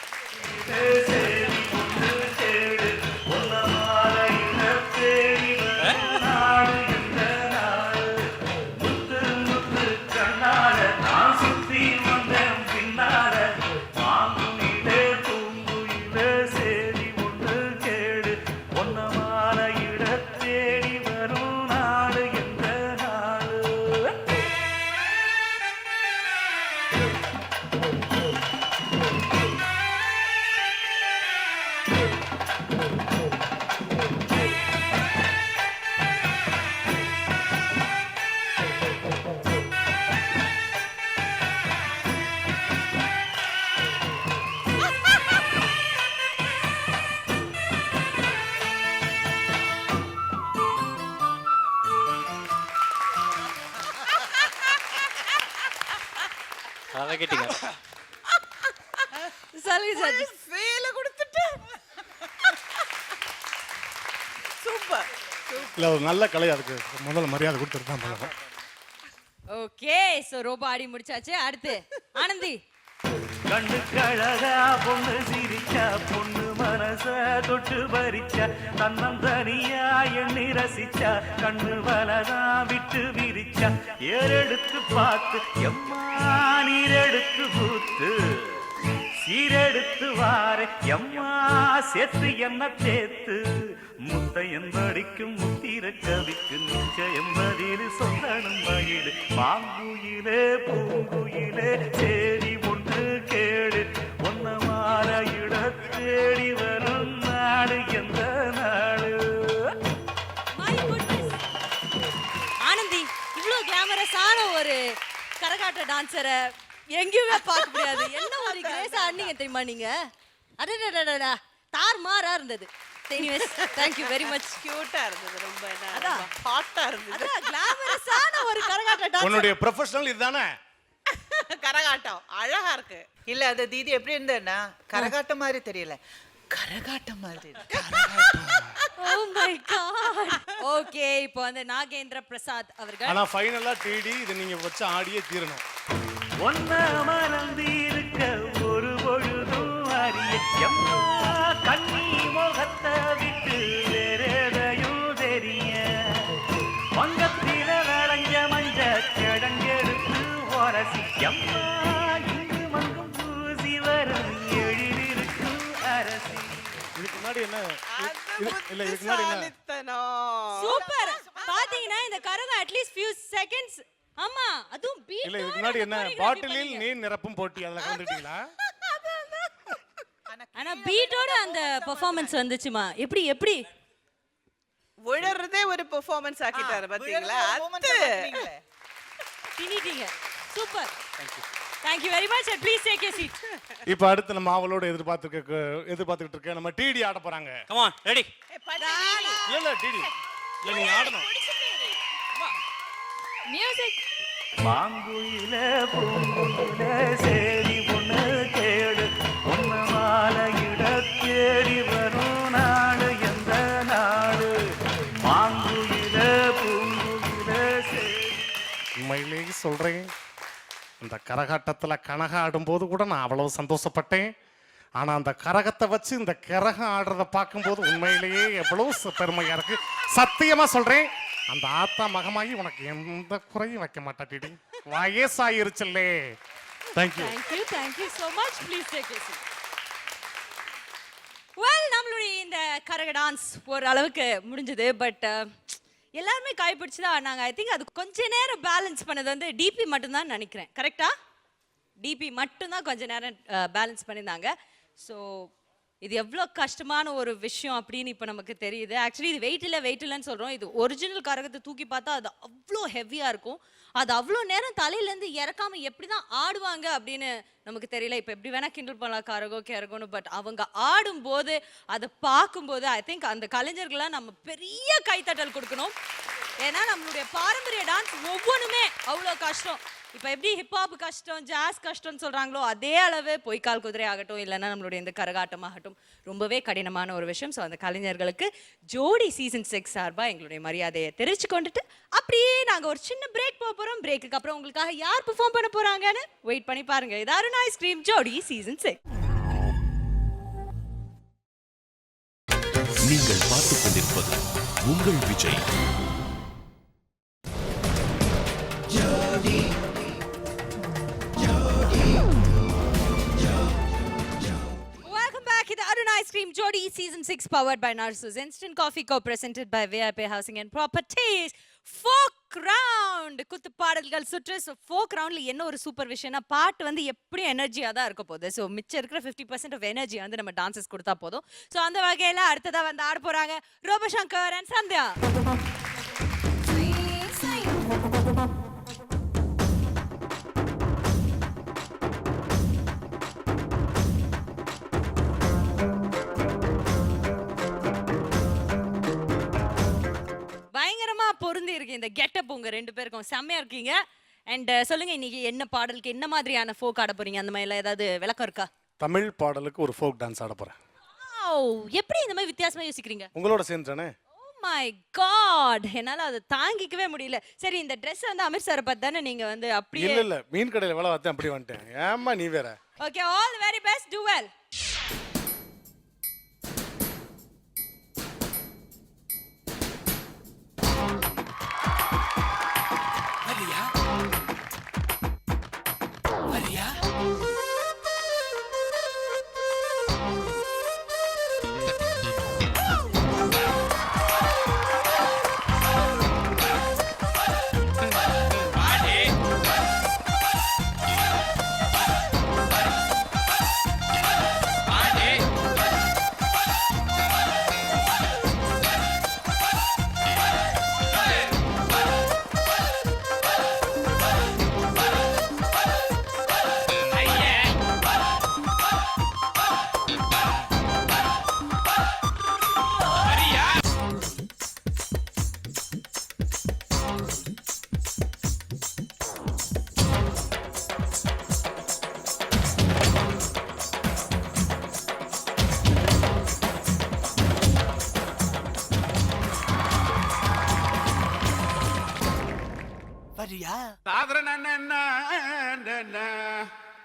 அதான் கேட்டீங்க. சொல்லுங்க சார். ஃபெயில கொடுத்துட்டு சூப்பர். இல்ல ஒரு நல்ல கலை, அதுக்கு முதல்ல மரியாதை கொடுத்துட்டு தான் பழகம். ஓகே, சோ ரொம்ப ஆடி முடிச்சாச்சு. அடுத்து ஆனந்தி. கண்ணு கழகா பொண்ணு சிரிச்சா, பொண்ணு மனச தொட்டு பறிச்சா, தன்னந்தனியா எண்ணி ரசிச்சா, கண்ணு வலதா விட்டு விரிச்சா, ஏறெடுத்து பார்த்து எம்மா நீரெடுத்து பூத்து, சீரெடுத்து வாரே எம்மா சேர்த்து என்ன தேத்து, முத்த என்படிக்கும் முத்திர கவிக்கு நிச்சயம் பதில் சொல்லணும் மகிழ், மாங்குயிலே பூங்குயிலே சேரி ஒன்று கேடு, ஒன்ன மாற இட தேடி வரும் நாடு எந்த நாடு. ஆனந்தி, இவ்ளோ கிளாமரஸான ஒரு கரகாட்ட டான்சரை எங்கேயுமே பார்க்க முடியாது. என்ன ஒரு கிரேஸா ஆடினீங்க தெரியுமா நீங்க? அடடடடடா, தாறுமாறா இருந்தது. Anyways, thank you very much. கியூட்டா இருந்தது ரொம்ப. அதான் ஹாட்டா இருந்தது. அதான் கிளாமரஸான ஒரு கரகாட்ட டான்சர். உன்னுடைய ப்ரொஃபஷனல் இதுதானே? கரகாட்டம் அழகா இருக்கு. இல்ல அது தீதி எப்படி இருந்தேன்னா கரகாட்டம் மாதிரி தெரியல, கரகாட்டம் மாதிரி. Oh my god. ஓகே, இப்போ வந்து நாகேந்திர பிரசாத் அவர்கள். ஆனா ஃபைனலா டிடி இது நீங்க வச்சு ஆடியே தீரணும். ஒன்ன மறந்திருக்க ஒரு பொழுதும் அறிய எம்மா கண்ணி முகத்தை விட்டு வேறேதையும் தெரிய, வங்கத்தில விளைஞ்ச மஞ்ச கிழங்கெடுத்து உரசி எம்மா இங்கு மங்கும் பூசி வரும் எழிலிருக்கும் அரசி. இதுக்கு முன்னாடி என்ன இல்ல இதுக்கு முன்னாடி என்ன சூப்பர். பாத்தீங்கன்னா இந்த கரகம் அட்லீஸ்ட் few seconds. ஆமா, அதுவும் பீட். இல்ல இதுக்கு முன்னாடி என்ன பாட்டிலில் நீர் நிரப்பும் போட்டி அதுல கலந்துட்டீங்களா? ஆனா பீட்டோட அந்த பெர்ஃபார்மன்ஸ் வந்துச்சுமா. எப்படி எப்படி விழறதே ஒரு பெர்ஃபார்மன்ஸ் ஆக்கிட்டாரு பாத்தீங்களா? திணிட்டீங்க. Super. Thank you very much and please take your seat. இப்போ அடுத்து நம்ம அவளோட எதிர்பார்த்துக்கிட்டு இருக்க நம்ம டிடி ஆட போறாங்க. Come on, ready. இல்ல டிடி இல்ல நீ ஆடணும். மியூசிக். மாங்குயில பூங்குயில சேரி ஒண்ணு கேடு, ஒன்ன மாலையிட தேடி வரும் நாடு எந்த நாடு, மாங்குயில பூங்குயில சேரி. உண்மையிலேயே சொல்றேன், இந்த கரகாட்டத்துல கனகா ஆடும்போது கூட நான் அவ்வளவு சந்தோஷப்பட்டேன். ஆனா அந்த கரகத்தை வச்சு இந்த கரகம் ஆடுறத பார்க்கும்போது உண்மையிலேயே எவ்வளவு பெருமையா இருக்கு. சத்தியமா சொல்றேன், அந்த ஆத்தா மகமாகி உனக்கு எந்த குறையும் வைக்க மாட்டா டிடி. வயசாயிருச்சுல்லே. Thank you. Thank you so much. Please take your seat. Well, நம்மளுடைய இந்த கரக டான்ஸ் ஒரு அளவுக்கு முடிஞ்சது. பட் எல்லாருமே கைப்பிடிச்சு தான் ஆனாங்க. ஐ திங்க் அது கொஞ்ச நேரம் பேலன்ஸ் பண்ணது வந்து டிபி மட்டும்தான் நினைக்கிறேன். கரெக்டா? டிபி மட்டும்தான் கொஞ்ச நேரம் பேலன்ஸ் பண்ணியிருந்தாங்க. ஸோ இது எவ்வளோ கஷ்டமான ஒரு விஷயம் அப்படின்னு இப்போ நமக்கு தெரியுது. ஆக்சுவலி இது வெயிட் இல்லைன்னு சொல்கிறோம். இது ஒரிஜினல் கரகத்தை தூக்கி பார்த்தா அது அவ்வளோ ஹெவியாக இருக்கும். அது அவ்வளோ நேரம் தலையிலேருந்து இறக்காம எப்படி தான் ஆடுவாங்க அப்படின்னு நமக்கு தெரியல. இப்போ எப்படி வேணால் கிண்டல் பண்ணலாம் கரகம்னு, பட் அவங்க ஆடும்போது அதை பார்க்கும்போது ஐ திங்க் அந்த கலைஞர்கள்லாம் நம்ம பெரிய கைத்தட்டல் கொடுக்கணும். ஏன்னா நம்மளுடைய பாரம்பரிய டான்ஸ் ஒவ்வொன்றுமே அவ்வளோ கஷ்டம். இப்போ எப்படி ஹிப்ஹாப் கஷ்டம், ஜாஸ் கஷ்டம்னு சொல்கிறாங்களோ அதே அளவு பொய்க்கால் குதிரை ஆகட்டும், இல்லைன்னா நம்மளுடைய இந்த கரகாட்டம் ஆகட்டும் ரொம்பவே கடினமான ஒரு விஷயம். ஸோ அந்த கலைஞர்களுக்கு ஜோடி சீசன் 6 சார்பாக எங்களுடைய மரியாதையை தெரிவிச்சு கொண்டுட்டு அப்படியே நாங்கள் ஒரு சின்ன பிரேக் போக போகிறோம். பிரேக்குக்கு அப்புறம் உங்களுக்காக யார் பெர்ஃபார்ம் பண்ண போகிறாங்கன்னு வெயிட் பண்ணி பாருங்க. இது அருண் ஐஸ்கிரீம் ஜோடி சீசன் 6. நீங்கள் பார்த்துக் கொண்டிருப்பது உங்கள் Vijay. Ice Cream Jodi Season 6 powered by Narsus Instant Coffee Co-presented by VIP Housing and Properties. Folk round குத்து பாடல்கள் சுற்று. ஸோ ஃபோக் ரவுண்டில் என்ன ஒரு சூப்பர் விஷயம்னா பாட்டு வந்து எப்படியும் எனர்ஜியாக தான் இருக்க போகுது. ஸோ மிச்சம் இருக்கிற 50% ஆஃப் எனர்ஜி வந்து நம்ம டான்சஸ் கொடுத்தா போதும். ஸோ அந்த வகையில் அடுத்ததாக வந்து ஆட போகிறாங்க ரோபசங்கர் அண்ட் சந்தியா. பொருந்தி இருக்கு இந்த கெட்டப். உங்க ரெண்டு பேருக்கும் செம்மையா இருக்கீங்க. அண்ட் சொல்லுங்க இன்னைக்கு என்ன பாடலுக்கு என்ன மாதிரியான ஃபோக் ஆட போறீங்க? அந்த மாதிரிலாம் ஏதாவது விளக்கம் இருக்கா? தமிழ் பாடலுக்கு ஒரு ஃபோக் டான்ஸ் ஆட போறேன். எப்படி இந்த மாதிரி வித்தியாசமா யோசிக்கிறீங்க? உங்களோட சேர்ந்துட்டானே. மை காட், என்னால அதை தாங்கிக்கவே முடியல. சரி, இந்த Dress வந்து அமீர் சார் பார்த்து தானே நீங்க வந்து அப்படியே இல்ல மீன் கடையில வேலை பார்த்தேன் அப்படி வந்துட்டேன். ஏமா நீ வேற. Okay, all the very best, do well.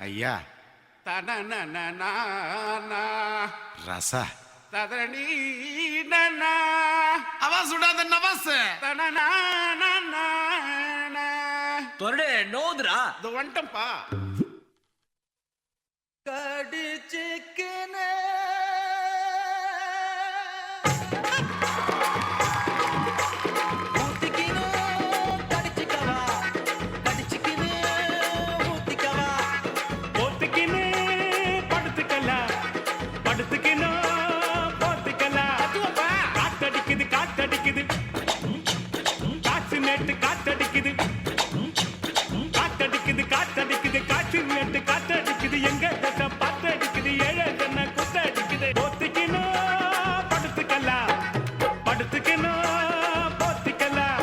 ஐயா ரசா அவன் சுடாத நவாஸ் நோதுரா வந்துட்டம்பா. கடிச்சுக்கின காத்தடிக்குது எங்க பாத்தடிக்குது ஏழை என்ன குத்தடிக்குது போத்திக்கணும் படுத்துக்கலாம் படுத்துக்கணும் போத்திக்கலாம்.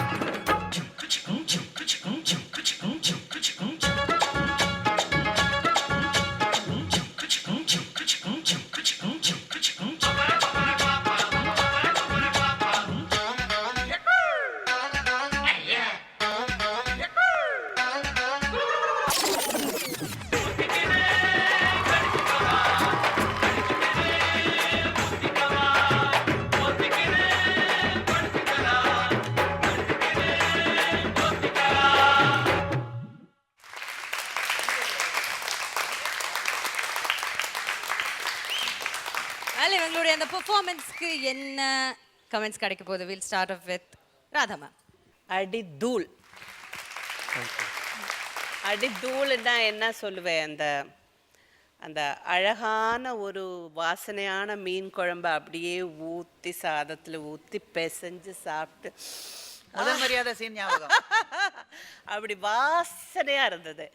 இவங்களுடைய அந்த பெர்ஃபார்மன்ஸ்க்கு என்ன கமெண்ட்ஸ் கிடைக்க போகுது? Will start off with Radha ma'am. அடி தூள். அடி தூள்னா என்ன சொல்லுவேன், அந்த அந்த அழகான ஒரு வாசனையான மீன் குழம்பு அப்படியே ஊற்றி சாதத்தில் ஊற்றி பிசைஞ்சு சாப்பிட்டு முதல் மரியாதை சீன் ஞாபகம். அப்படி வாசனையாக இருந்தது.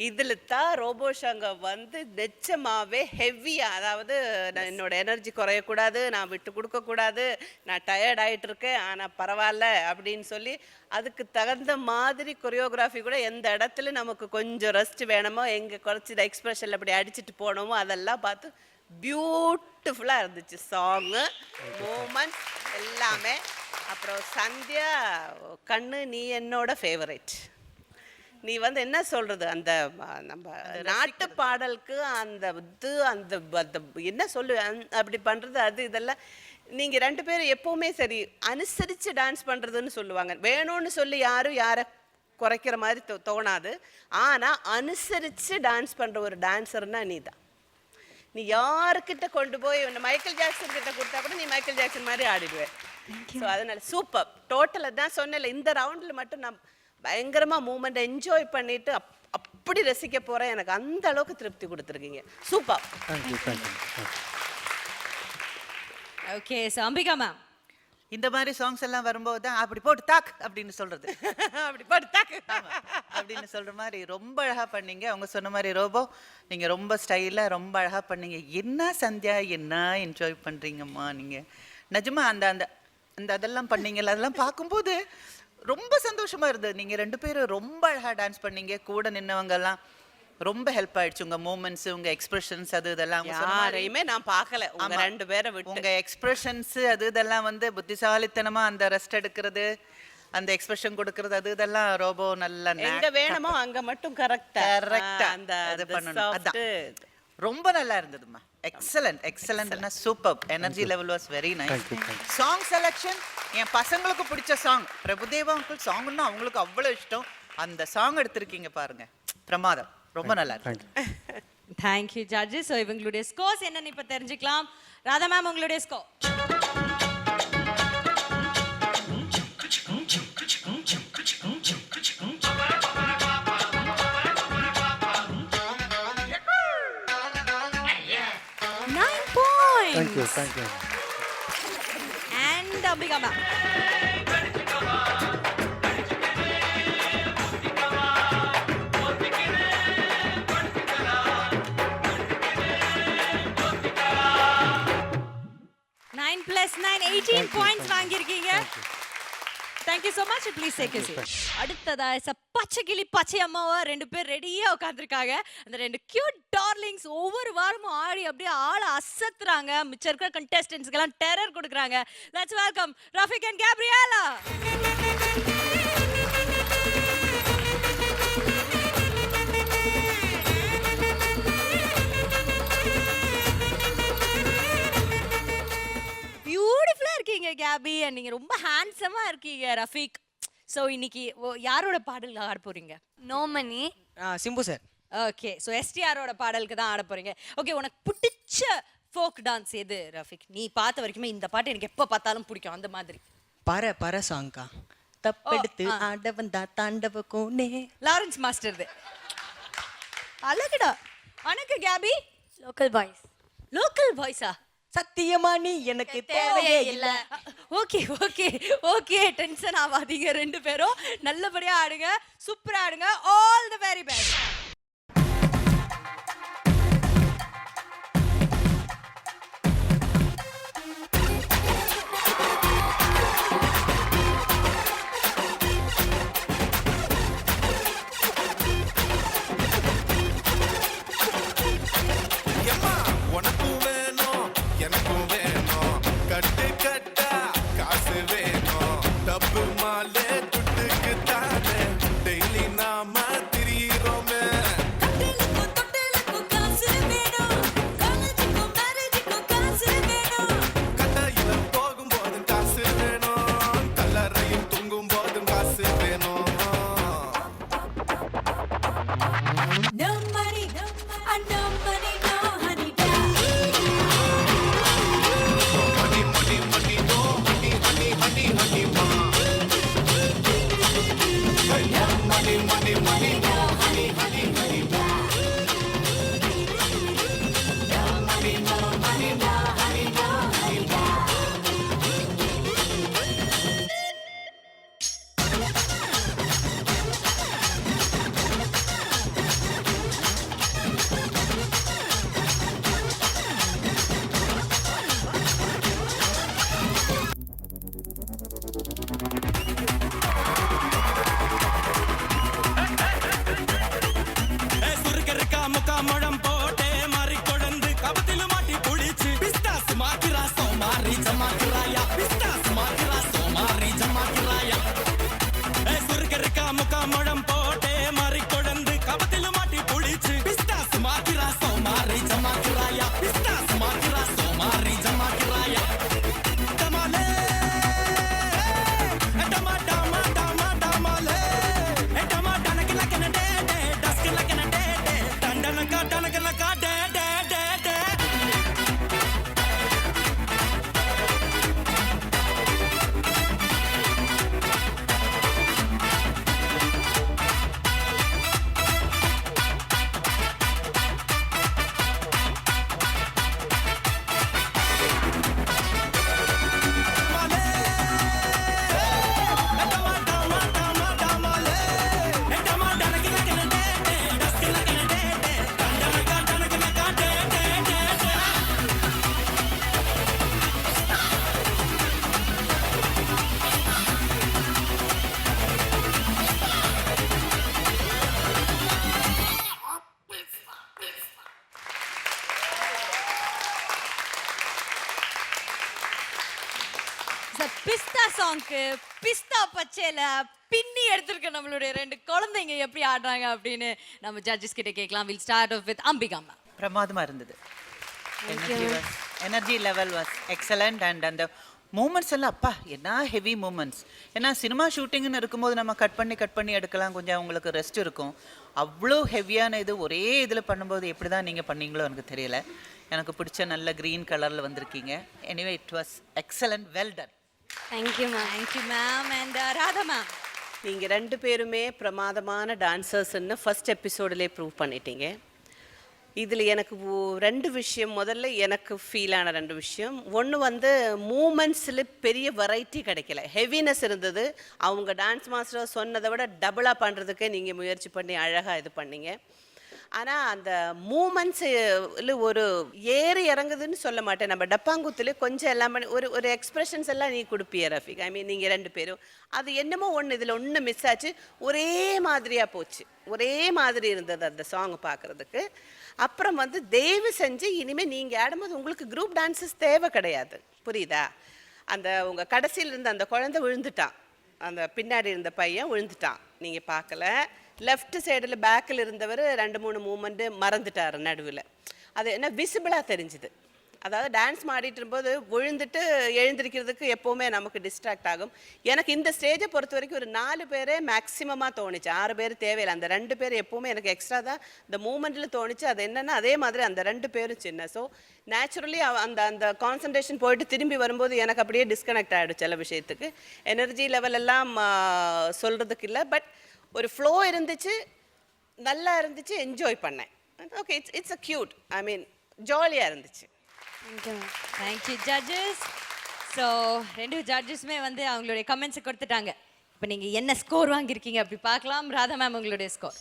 இதில் தான் ரோபோ சங்கர் வந்து நிச்சயமாகவே ஹெவியாக, அதாவது நான் என்னோட எனர்ஜி குறையக்கூடாது, நான் விட்டு கொடுக்கக்கூடாது, நான் டயர்ட் ஆகிட்டு இருக்கேன், ஆனால் பரவாயில்ல அப்படின்னு சொல்லி அதுக்கு தகுந்த மாதிரி கொரியோகிராஃபி கூட எந்த இடத்துல நமக்கு கொஞ்சம் ரெஸ்ட் வேணுமோ, எங்கே குறைச்சி எக்ஸ்பிரஷனில் அப்படி அடிச்சுட்டு போனோமோ அதெல்லாம் பார்த்து பியூட்டிஃபுல்லாக இருந்துச்சு. சாங்கு, மூமெண்ட் எல்லாமே. அப்புறம் சந்தியா கண்ணு, நீ என்னோட ஃபேவரட். நீ வந்து என்ன சொல்றது, அந்த நம்ம நாட்டு பாடலுக்கு அந்த இது அந்த என்ன சொல்லு அப்படி பண்றது, அது இதெல்லாம் நீங்க ரெண்டு பேரும் எப்பவுமே சரி அனுசரிச்சு டான்ஸ் பண்றதுன்னு சொல்லுவாங்க. வேணும்னு சொல்லி யாரும் யாரை குறைக்கிற மாதிரி தோணாது. ஆனா அனுசரிச்சு டான்ஸ் பண்ற ஒரு டான்ஸர்னா நீ தான். நீ யாருக்கிட்ட கொண்டு போய் மைக்கேல் ஜாக்சன் கிட்ட கொடுத்தா கூட நீ மைக்கேல் ஜாக்சன் மாதிரி ஆடிடுவேன். ஸோ அதனால சூப்பர். டோட்டலாக தான் சொன்னல, இந்த ரவுண்டில் மட்டும் நான் பயங்கரமாக மூமெண்ட் என்ஜாய் பண்ணிட்டு அப்படி ரசிக்க போகிறேன். எனக்கு அந்த அளவுக்கு திருப்தி கொடுத்துருக்கீங்க. Super. Okay, so Ambika ma'am, இந்த மாதிரி சாங்ஸ் எல்லாம் வரும்போது தான் அப்படி போட்டு தாக் அப்படின்னு சொல்றது. அப்படி போட்டு தாக் அப்படின்னு சொல்ற மாதிரி ரொம்ப அழகா பண்ணீங்க. அவங்க சொன்ன மாதிரி ரோபோ நீங்க ரொம்ப ஸ்டைலா ரொம்ப அழகா பண்ணீங்க. என்ன சந்தியா, என்ன என்ஜாய் பண்றீங்கம்மா நீங்க. நிஜமா அந்த அந்த அந்த அதெல்லாம் பண்ணீங்கல்ல, அதெல்லாம் பார்க்கும்போது ரொம்ப சந்தோஷமா இருந்தது. நீங்க 2 பேரும் ரொம்ப அழகா டான்ஸ் பண்ணீங்க. கூட நின்னவங்க எல்லாம் ரொம்ப ஹெல்ப் ஆயிடுச்சு. உங்க மூமெண்ட்ஸ், உங்க எக்ஸ்பிரஷன்ஸ் அது இதெல்லாம் அவங்க சொன்ன மாதிரி. யாரையுமே நான் பார்க்கல உங்க 2 பேரை விட்டு. உங்க எக்ஸ்பிரஷன்ஸ் அது இதெல்லாம் வந்து புத்திசாலித்தனமா அந்த ரெஸ்ட் எடுக்கிறது, அந்த எக்ஸ்பிரஷன் கொடுக்கிறது அது இதெல்லாம் ரொம்ப நல்ல எங்க வேணுமோ அங்க மட்டும் கரெக்டா அந்த அது பண்ணணும். அதான் ரொம்ப நல்லா இருந்ததுமா. எக்ஸலன்ட்னா super. Energy level was very nice. Song selection என் பசங்களுக்கு பிடிச்ச சாங். பிரபுதேவா அங்கிள் சாங்னா அவங்களுக்கு அவ்வளவு இஷ்டம். அந்த சாங் எடுத்திருக்கீங்க பாருங்க, பிரமாதம். ரொம்ப நல்லா இருக்கு. Thank you judges. ஸோ இவங்களுடைய ஸ்கோர்ஸ் என்னன்னு இப்போ தெரிஞ்சுக்கலாம். ராதா மேம், உங்களுடைய score. Thank you. And Ambika ma'am. Nine plus 9, 18 points வாங்கியிருக்கீங்க. Thank you so much. Please take a seat. அடுத்ததா பச்சைக்கிளி பச்சை அம்மாவா 2 பேர் ரெடியா உட்காந்துருக்காங்க. அந்த 2 கியூட் டார்லிங்ஸ் ஒவ்வொரு வாரமும் ஆடி அப்படியே ஆள அசத்துறாங்க. மிச்சம் இருக்கிற கண்டெஸ்டன்ட்ஸ்க்கு எல்லாம் டெரர் கொடுக்குறாங்க. Let's welcome Rafiq and Gabriela. பியூட்டிஃபுல்லா இருக்கீங்க கேபி, and நீங்க ரொம்ப ஹேண்ட்ஸமா இருக்கீங்க ரஃபிக். சோ இன்னைக்கு யாரோட பாடல் ஆட போறீங்க? நோமணி. சிம்பு சார். ஓகே, சோ எஸ்டிஆரோட பாடலுக்கு தான் ஆட போறீங்க. ஓகே, உனக்கு பிடிச்ச ஃபோக் டான்ஸ் எது ரஃபிக்? நீ பார்த்த வரைக்குமே இந்த பாட்டு எனக்கு எப்ப பார்த்தாலும் பிடிக்கும் அந்த மாதிரி. பர சாங்கா தப்பெடுத்து ஆட வந்தா தாண்டவ கோனே. Lawrence master. அழகுடா. அனக்கு கேபி. Local boys. லோக்கல் பாய்ஸா? சத்தியமா நீ எனக்கு தேவையே இல்ல. ஓகே ஓகே ஓகே, டென்ஷன் ஆகாதீங்க. 2 பேரும் நல்லபடியா ஆடுங்க, சூப்பரா ஆடுங்க. All the very best. சாங்க்கு பிஸ்தா பச்சையில பின்னி எடுத்திருக்க நம்மளுடைய 2 குழந்தைங்க எப்படி ஆடுறாங்க அப்படின்னு நம்ம ஜட்ஜஸ் கிட்ட கேட்கலாம். Will start off with Ambika ma'am. பிரமாதமா இருந்தது. Energy level was excellent. And அந்த மூமெண்ட்ஸ் எல்லாம் அப்பா என்ன ஹெவி மூமெண்ட்ஸ். ஏன்னா சினிமா ஷூட்டிங்னு இருக்கும்போது நம்ம கட் பண்ணி எடுக்கலாம், கொஞ்சம் உங்களுக்கு ரெஸ்ட் இருக்கும். அவ்வளோ ஹெவியான இது ஒரே இதில் பண்ணும்போது எப்படி தான் நீங்கள் பண்ணீங்களோ எனக்கு தெரியல. எனக்கு பிடிச்ச நல்ல க்ரீன் கலரில் வந்திருக்கீங்க. Anyway it was excellent, well done. Thank you ma'am. Thank you ma'am. And Radha ma'am, நீங்கள் 2 பேருமே பிரமாதமான டான்சர்ஸ்ன்னு ஃபர்ஸ்ட் எபிசோடிலே ப்ரூவ் பண்ணிட்டீங்க. இதில் எனக்கு 2 விஷயம், முதல்ல எனக்கு ஃபீல் ஆன 2 விஷயம். ஒன்று வந்து மூமெண்ட்ஸில் பெரிய வெரைட்டி கிடைக்கல, ஹெவினஸ் இருந்தது. அவங்க டான்ஸ் மாஸ்டர் சொன்னதை விட டபுளாக பண்ணுறதுக்கே நீங்கள் முயற்சி பண்ணி அழகாக இது பண்ணீங்க. ஆனால் அந்த மூமெண்ட்ஸில் ஒரு ஏறி இறங்குதுன்னு சொல்ல மாட்டேன். நம்ம டப்பாங்குத்தில் கொஞ்சம் எல்லாம் பண்ணி ஒரு எக்ஸ்பிரஷன்ஸ் எல்லாம் நீ கொடுப்பிய ரஃபிக். ஐ மீன் நீங்கள் 2 பேரும் அது என்னமோ ஒன்று இதில் ஒன்று மிஸ் ஆச்சு. ஒரே மாதிரியாக போச்சு, ஒரே மாதிரி இருந்தது அந்த சாங் பார்க்குறதுக்கு. அப்புறம் வந்து தயவு செஞ்சு இனிமேல் நீங்கள் ஆடும்போது உங்களுக்கு குரூப் டான்ஸஸ் தேவை கிடையாது, புரியுதா? அந்த உங்கள் கடைசியில் இருந்த அந்த குழந்தை விழுந்துட்டான், அந்த பின்னாடி இருந்த பையன் விழுந்துட்டான், நீங்கள் பார்க்கல. லெஃப்ட் சைடில் பேக்கில் இருந்தவர் 2-3 மூமெண்ட்டு மறந்துட்டார் நடுவில். அது என்ன விசிபிளாக தெரிஞ்சுது. அதாவது டான்ஸ் ஆடிட்டு இருக்கும்போது விழுந்துட்டு எழுந்திருக்கிறதுக்கு எப்போவுமே நமக்கு டிஸ்ட்ராக்ட் ஆகும். எனக்கு இந்த ஸ்டேஜை பொறுத்த வரைக்கும் ஒரு 4 பேரே மேக்ஸிமமாக தோணுச்சு, 6 பேர் தேவையில்லை. அந்த 2 பேர் எப்போவுமே எனக்கு எக்ஸ்ட்ரா தான் இந்த மூமெண்ட்டில் தோணுச்சு. அது என்னென்னா அதே மாதிரி அந்த 2 பேரும் சின்ன. ஸோ நேச்சுரலி அந்த அந்த கான்சன்ட்ரேஷன் போயிட்டு திரும்பி வரும்போது எனக்கு அப்படியே டிஸ்கனெக்ட் ஆகிடும் சில விஷயத்துக்கு. எனர்ஜி லெவல் எல்லாம் சொல்கிறதுக்கு இல்லை, பட் ஒரு ஃப்ளோ இருந்துச்சு, நல்லா இருந்துச்சு, என்ஜாய் பண்ணேன். ஓகே, இட்ஸ் அ க்யூட், ஐ மீன் ஜாலியாக இருந்துச்சு. Thank you judges. ஸோ 2 ஜட்ஜஸுமே வந்து அவங்களுடைய கமெண்ட்ஸை கொடுத்துட்டாங்க. இப்போ நீங்கள் என்ன ஸ்கோர் வாங்கியிருக்கீங்க அப்படி பார்க்கலாம். ராதா மேம், உங்களுடைய ஸ்கோர்.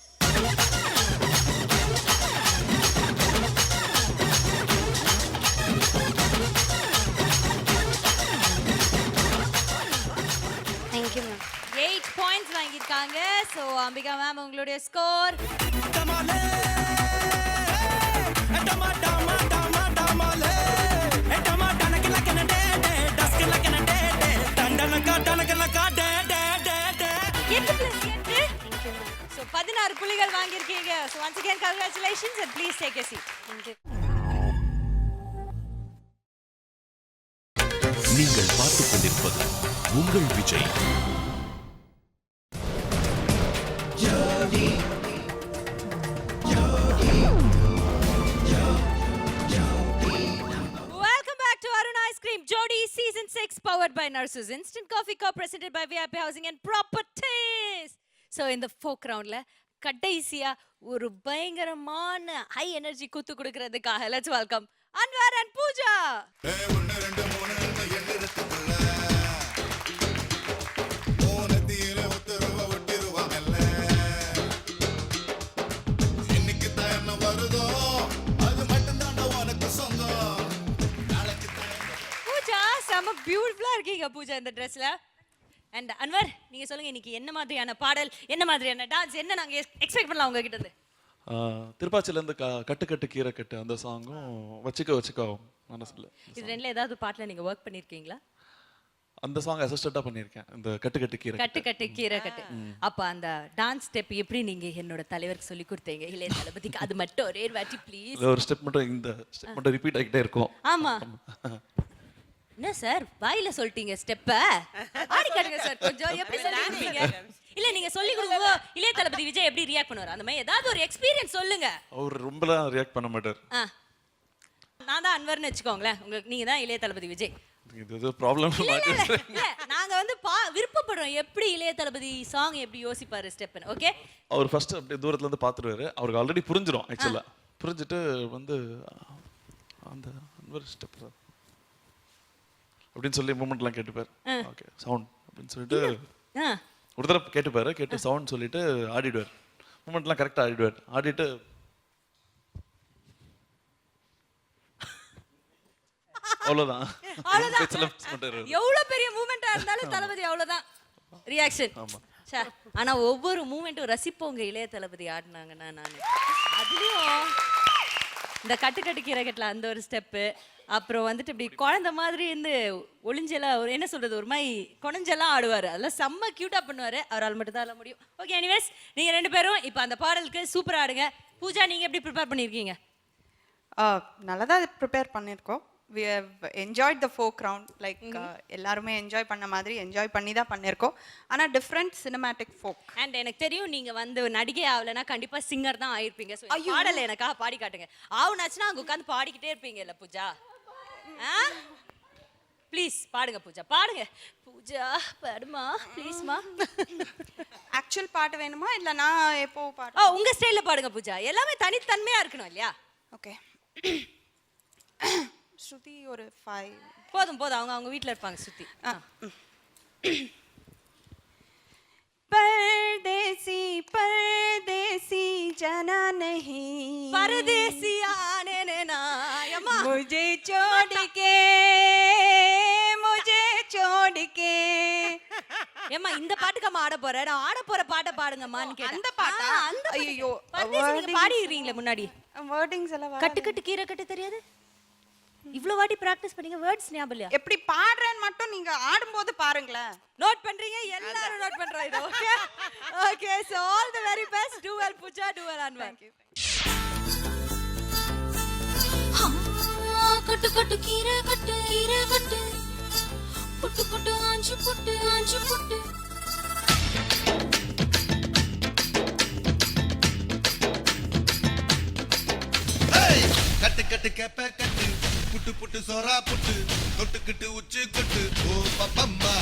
Thank you ma'am. 8 பாயிண்ட்ஸ் வாங்கியிருக்காங்க. ஸோ அம்பிகா மேம், உங்களுடைய ஸ்கோர். So 16 புள்ளிகள் வாங்கியிருக்கீங்க. So once again congratulations and please take a seat. Thank you. நீங்கள் பார்த்துக் கொண்டிருப்பது உங்கள் Vijay. Welcome back to Arun Ice Cream Jodi Season 6 powered by Narsus Instant Coffee Cup presented by VIP Housing and Properties. So in the folk roundல கடைசியா ஒரு பயங்கரமான high energy குத்து கொடுக்கிறதுக்காக let's welcome Anwar and Pooja. Pooja செம பியூட்டிஃபுல்லா இருக்கீங்க பூஜா இந்த ட்ரெஸ்ல. அண்ட் அன்வர், நீங்க சொல்லுங்க இன்னைக்கு என்ன மாதிரியான பாடல், என்ன மாதிரியான டான்ஸ், என்ன நாங்க எக்ஸ்பெக்ட் பண்ணலாம் உங்க கிட்ட இருந்து? திருப்பாச்சிலேருந்து கட்டு கட்டு கீரை கட்டு அந்த சாங்கும் வச்சுக்கோ மனசுல. இது ரெண்டுல ஏதாவது பாட்டுல நீங்க ஒர்க் பண்ணிருக்கீங்களா? அந்த சாங் அசிஸ்டண்டா பண்ணியிருக்கேன், இந்த கட்டு கட்டு கீரை கட்டு கீரை கட்டு. அப்ப அந்த டான்ஸ் ஸ்டெப் எப்படி நீங்க என்னோட தலைவருக்கு சொல்லி கொடுத்தீங்க இளைய தளபதிக்கு? அது மட்டும் ஒரே வாட்டி ப்ளீஸ். ஒரு ஸ்டெப் மட்டும், இந்த ஸ்டெப் மட்டும் ரிப்பீட் ஆகிட்டே இருக்கும். ஆமா. என்ன சார் வாயில சொல்லிட்டீங்க ஸ்டெப்ப? ஆடி காட்டுங்க சார் கொஞ்சம். எப்படி சொல்லிருப்பீங்க? இல்ல நீங்க சொல்லி கொடுங்க. இளைய தளபதி விஜய் எப்படி ரியாக்ட் பண்ணுவார்? அந்த மாதிரி ஏதாவது ஒரு எக்ஸ்பீரியன்ஸ் சொல்லுங்க. அவர் ரொம்பலாம் ரியாக்ட் பண்ண மாட்டார். நான் தான் அன்வர்னு வெச்சுக்கோங்களேன், நீங்க தான் இளைய தளபதி விஜய். இது ப்ராப்ளம் இல்ல நாங்க வந்து விருப்பப்படுறோம் எப்படி இளைய தளபதி சாங் எப்படி யோசிப்பாரு ஸ்டெப்னு. ஓகே, அவர் ஃபர்ஸ்ட் அப்படியே தூரத்துல இருந்து பாத்துருவாரு. அவருக்கு ஆல்ரெடி புரிஞ்சிரும். ஆக்சுவலா புரிஞ்சிட்டு வந்து அந்த அன்வர் ஸ்டெப் அப்படின்னு சொல்லி மூமெண்ட்லாம் கேட்டுப்பாரு. ஓகே சவுண்ட் அப்படின்னு சொல்லிட்டு ஒரு தடவை கேட்டுப்பாரு. கேட்டு சவுண்ட் சொல்லிட்டு ஆடிடுவார். மூமெண்ட்லாம் கரெக்டாக ஆடிடுவார். ஆடிட்டு அவ்வளோதான். எவ்வளவு பெரிய மூமெண்டா இருந்தாலும் தளபதி அவ்வளவுதான் ரியாக்ஷன். ஆனா ஒவ்வொரு மூமெண்ட்டும் ரசிப்பவங்க இளைய தளபதி ஆடினாங்கன்னா நான் அதுலயும் இந்த கட்டு கீரகட்டில் அந்த ஒரு ஸ்டெப்பு, அப்புறம் வந்துட்டு இப்படி குழந்தை மாதிரி இருந்து ஒளிஞ்செல்லாம் என்ன சொல்றது ஒரு மாதிரி குணஞ்செல்லாம் ஆடுவார். அதெல்லாம் செம்ம க்யூட்டாக பண்ணுவார். அவரால் மட்டும் தான் முடியும். ஓகே, எனிவேஸ் நீங்கள் 2 பேரும் இப்போ அந்த பாடலுக்கு சூப்பராக ஆடுங்க. பூஜா, நீங்கள் எப்படி ப்ரிப்பேர் பண்ணியிருக்கீங்க? நல்லா தான் ப்ரிப்பேர் பண்ணியிருக்கோம். we have enjoyed the folk round like எல்லாருமே என்ஜாய் பண்ண மாதிரி என்ஜாய் பண்ணி தான் பண்ணியிருக்கோம். ஆனால் டிஃப்ரெண்ட் சினிமேட்டிக் ஃபோக். அண்ட் எனக்கு தெரியும் நீங்கள் வந்து நடிகை ஆகலைன்னா கண்டிப்பாக சிங்கர் தான் ஆயிருப்பீங்க. ஸோ பாடலை எனக்காக பாடி காட்டுங்க. ஆகுனாச்சுன்னா அங்கே உட்காந்து பாடிக்கிட்டே இருப்பீங்க இல்லை பூஜா? ப்ளீஸ் பாடுங்க பூஜா, பாடுங்க பூஜா, பாடுமா ப்ளீஸ்மா. ஆக்சுவல் பாட்டு வேணுமா இல்லை நான் எப்போ பாட்டு? உங்கள் ஸ்டைலில் பாடுங்க பூஜா. எல்லாமே தனித்தன்மையாக இருக்கணும் இல்லையா? ஓகே. ஸ்ருதி ஒரு 5 போதும். அவங்க வீட்டில் இருப்பாங்க ஸ்ருதி. परदेसी परदेसी जाना नहीं, परदेसी आने ना मुझे छोड़ के. ஏம்மா இந்த பாட்டுக்கு அம்மா ஆட போற? நான் ஆட போற பாட்டை பாடுங்கம்மான்னு கேட்டேன். அந்த பாட்டா? ஐயோ, பாடிடுறீங்களே முன்னாடி. வேர்டிங்ஸ் எல்லாம் கட்டு கீரை கட்டு தெரியாது? இவ்வளவு வாட்டி பிராக்டிஸ் பண்ணீங்க, வேர்ட்ஸ் ஞாபகம் இல்லையா? எப்படி பாடுறேன்னு மட்டும் நீங்க ஆடும்போது பாருங்களேன். நோட் பண்றீங்க, எல்லாரும் நோட் பண்றாங்க. Okay okay, so all the very best. Do well Pooja, do well Anwar. Thank you. கட்டு கட்டு கீரை கட்டு புட்டு புட்டு ஆஞ்சு புட்டு கட்டு கட்டு கேப்ப கட்டு புட்டு புட்டு சோரா புட்டு தொட்டுக்கிட்டு உச்சு கொட்டு ஓ பப்பம்மா.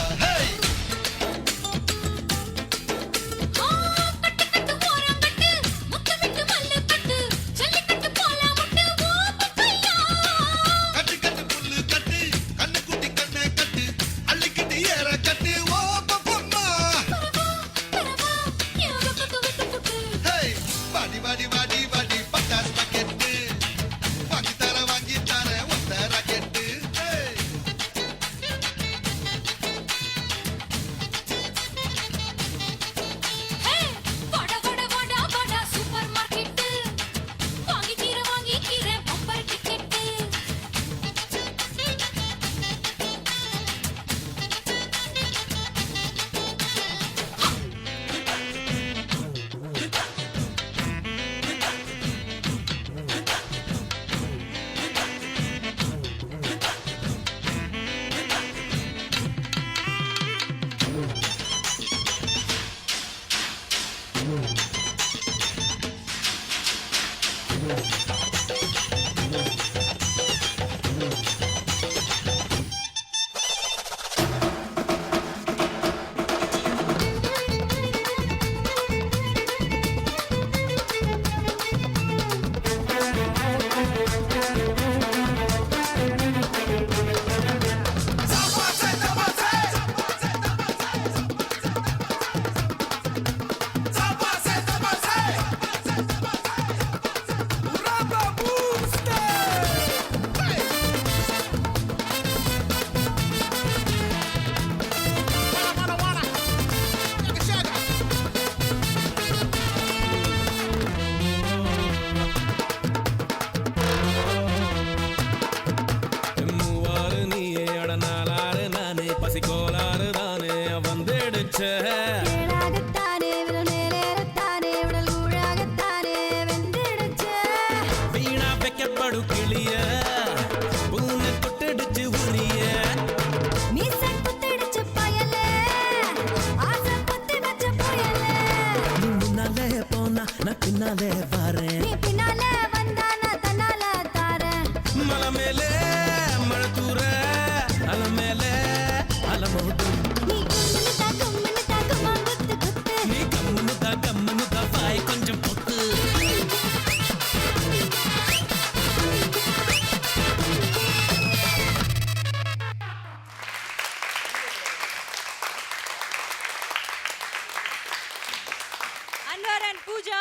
அன்வர் அண்ட் பூஜா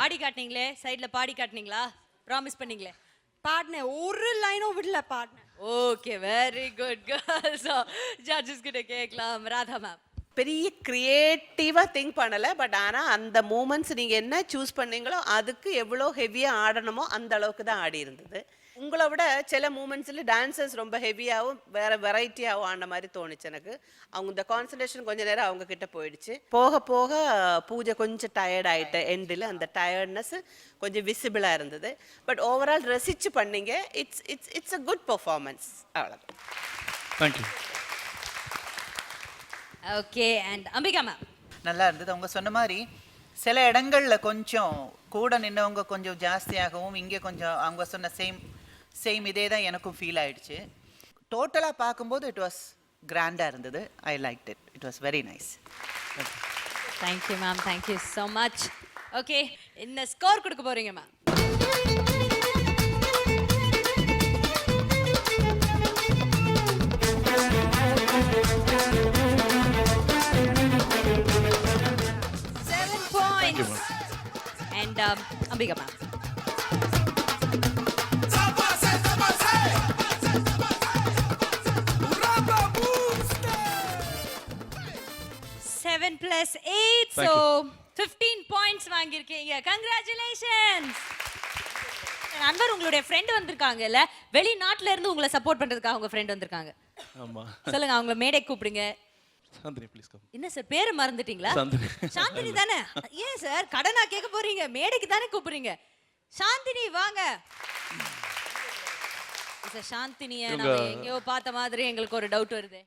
ஆடி காட்டினீங்களே, சைடுல பாடி காட்டினீங்களா? ப்ராமிஸ் பண்ணீங்களே. பாடினேன், ஒரு லைனும் விடல பாடினேன். Okay, very good girls. Judges கிட்ட கேட்கலாம். ராதா மேம். பெரிய கிரியேட்டிவாக திங்க் பண்ணலை, பட் ஆனால் அந்த மூமெண்ட்ஸ் நீங்கள் என்ன சூஸ் பண்ணீங்களோ அதுக்கு எவ்வளோ ஹெவியாக ஆடணுமோ அந்த அளவுக்கு தான் ஆடி இருந்தது. உங்களை விட சில மூமெண்ட்ஸில் டான்சர்ஸ் ரொம்ப ஹெவியாகவும் வேறு வெரைட்டியாகவும் ஆன மாதிரி தோணுச்சு எனக்கு. அவங்க இந்த கான்சன்ட்ரேஷன் கொஞ்சம் நேரம் அவங்க கிட்ட போயிடுச்சு. போக போக பூஜை கொஞ்சம் டயர்ட் ஆகிட்டு எண்டில் அந்த டயர்ட்னஸ் கொஞ்சம் விசிபிளாக இருந்தது. பட் ஓவரால் ரசித்து பண்ணீங்க. It's a good performance. அவ்வளோதான். Thank you. Okay, and Ambika ma'am. நல்லா இருந்தது. அவங்க சொன்ன மாதிரி சில இடங்களில் கொஞ்சம் கூட நின்னவங்க கொஞ்சம் ஜாஸ்தியாகவும், இங்கே கொஞ்சம் அவங்க சொன்ன சேம் இதே தான் எனக்கும் ஃபீல் ஆயிடுச்சு. டோட்டலாக பார்க்கும்போது இட் வாஸ் கிராண்டாக இருந்தது. I like it. It was very nice. Thank you ma'am, thank you so much. Okay, என்ன ஸ்கோர் கொடுக்க போறீங்க ma'am? And Ambika ma'am. Seven plus 8, so 15 points வாங்கிருக்கீங்க. Congratulations. Anwar, உங்களுடைய ஃப்ரெண்ட் வந்திருக்காங்கல்ல, வெளிநாட்டுல இருந்து உங்களை சப்போர்ட் பண்றதுக்காக உங்க ஃப்ரெண்ட் வந்திருக்காங்க. ஆமா. சொல்லுங்க, அவங்க மேடை கூப்பிடுங்க. Chandini please come. என்ன சார் பேரை மறந்துட்டீங்களா? சாந்தினி தானே? ஏன் சார் கடனா கேட்க போறீங்க? மேடைக்கு தானே கூப்பிடுறீங்க. சாந்தினி வாங்க. சார் சாந்தினியை நாம எங்கேயோ பார்த்த மாதிரி எங்களுக்கு ஒரு டவுட் வருது.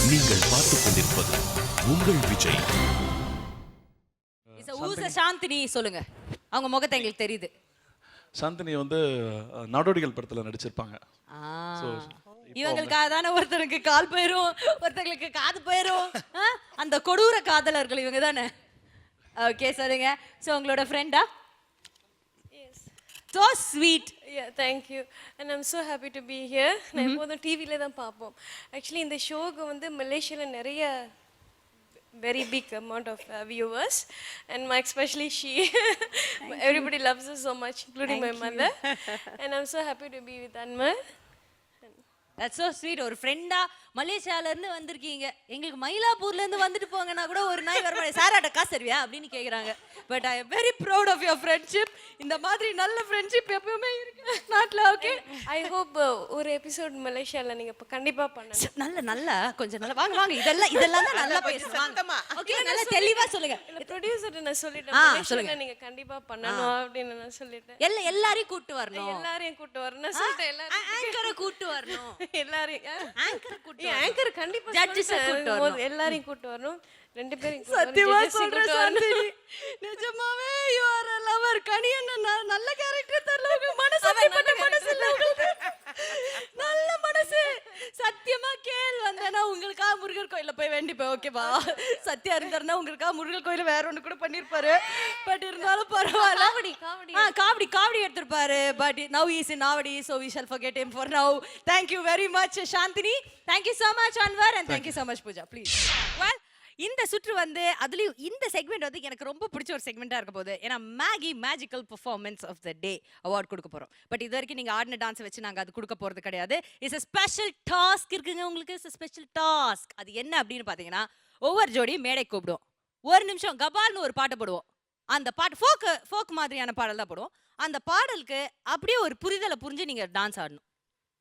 நீங்கள் பார்த்துக் கொண்டிருப்பது உங்கள் விஜய். சாந்தினி சொல்லுங்க, அவங்க முகத்தை எங்களுக்கு தெரியுது. சாந்தினி வந்து நாடோடிகள் படத்துல நடிச்சிருப்பாங்க. இவங்களுக்காக தானே ஒருத்தருக்கு கால் போயிரும், ஒருத்தங்களுக்கு காது போயிரும். அந்த கொடூர காதலர்கள் இவங்க தானே. ஓகே, சொல்லுங்க. ஸோ உங்களோட ஃப்ரெண்டா? So sweet. Yeah, thank you. And I'm so happy to be here. நான் எப்போதும் டிவில தான் பார்ப்போம். ஆக்சுவலி இந்த ஷோக்கு வந்து மலேசியால நிறைய very big amount of viewers, and especially she everybody loves her so much, including my mother. And I'm so happy to be with Anwar. That's so sweet. ஒரு ஃப்ரெண்டா மலேசியால இருந்து வந்திருக்கீங்க. எங்களுக்கு மயிலாப்பூர்ல இருந்து வந்துட்டு போங்கன்னா கூட ஒரு நாய் வர மாட்டேன், சாராட்ட காசு தருவியா அப்படின்னு கேக்குறாங்க. But I am very proud of your friendship. இந்த மாதிரி நல்ல ஃப்ரெண்ட்ஷிப் எப்பவுமே இருக்கு நாட்டுல. ஓகே, ஐ ஹோப் ஒரு எபிசோட் மலேசியால நீங்க கண்டிப்பா பண்ணணும். நல்ல கொஞ்சம் நல்லா வாங்க வாங்க. இதெல்லாம் தான் நல்லா பேசுவாங்க. ஓகே, நல்லா தெளிவா சொல்லுங்க. ப்ரொடியூசர் நான் சொல்லிட்டேன், மலேசியால நீங்க கண்டிப்பா பண்ணணும் அப்படின்னு நான் சொல்லிட்டேன். எல்லாரையும் கூட்டி வரணும். எல்லாரையும் கூட்டி வரணும் சொல்லிட்டேன். எல்லாரையும் ஆங்கரை கூட்டி வரணும். எல்லாரையும் ஆங்கர் கூட்டி ஆங்கர் கண்டிப்பா ஜட்ஜஸ் கூட்டி வரணும். எல்லாரையும் கூட்டி வரணும். ரெண்டு பேரும் சத்தியமா சொல்றேன் சாந்தினி, நிஜமாவே you are a lover. Kaniyan நல்ல கேரக்டர் தரல, உங்க மனசு அப்படிப்பட்ட மனசு இல்ல உங்களுக்கு. நல்ல மனசு. சத்தியமா கேள் வந்தேனா உங்களுக்காக முருகர் கோயில்ல போய் வேண்டிப்பேன். ஓகேவா? சத்தியா இருந்தாருன்னா உங்களுக்காக முருகர் கோயில வேற ஒண்ணு கூட பண்ணிருப்பாரு. பட் இருந்தாலும் பரவாயில்ல. காவடி எடுத்திருப்பாரு. But now he is in Navadi, so we shall forget him for now. Thank you very much Shantini. Thank you so much Anwar, and thank you so much Pooja. Please. Well, இந்த சுற்று வந்து அதுலயும் இந்த segment வந்து எனக்கு ரொம்ப பிடிச்ச ஒரு செக்மெண்டா இருக்க போகுது. ஏன்னா Maggi magical performance of the day award கொடுக்க போறோம். பட் இது வரைக்கும் நீங்க ஆடின டான்ஸ் வச்சு நாங்க அது கொடுக்க போறது கிடையாது. இட்ஸ் a ஸ்பெஷல் டாஸ்க் இருக்குங்க உங்களுக்கு. It's a special task. அது என்ன அப்படின்னு பாத்தீங்கன்னா, ஒவ்வொரு ஜோடி மேடை கூப்பிடுவோம். ஒரு நிமிஷம் கபால்னு ஒரு பாட்டு போடுவோம். அந்த பாட்டு ஃபோக் மாதிரியான பாடல் தான் போடுவோம். அந்த பாடலுக்கு அப்படியே ஒரு புரிதலை புரிஞ்சு நீங்க டான்ஸ் ஆடணும்.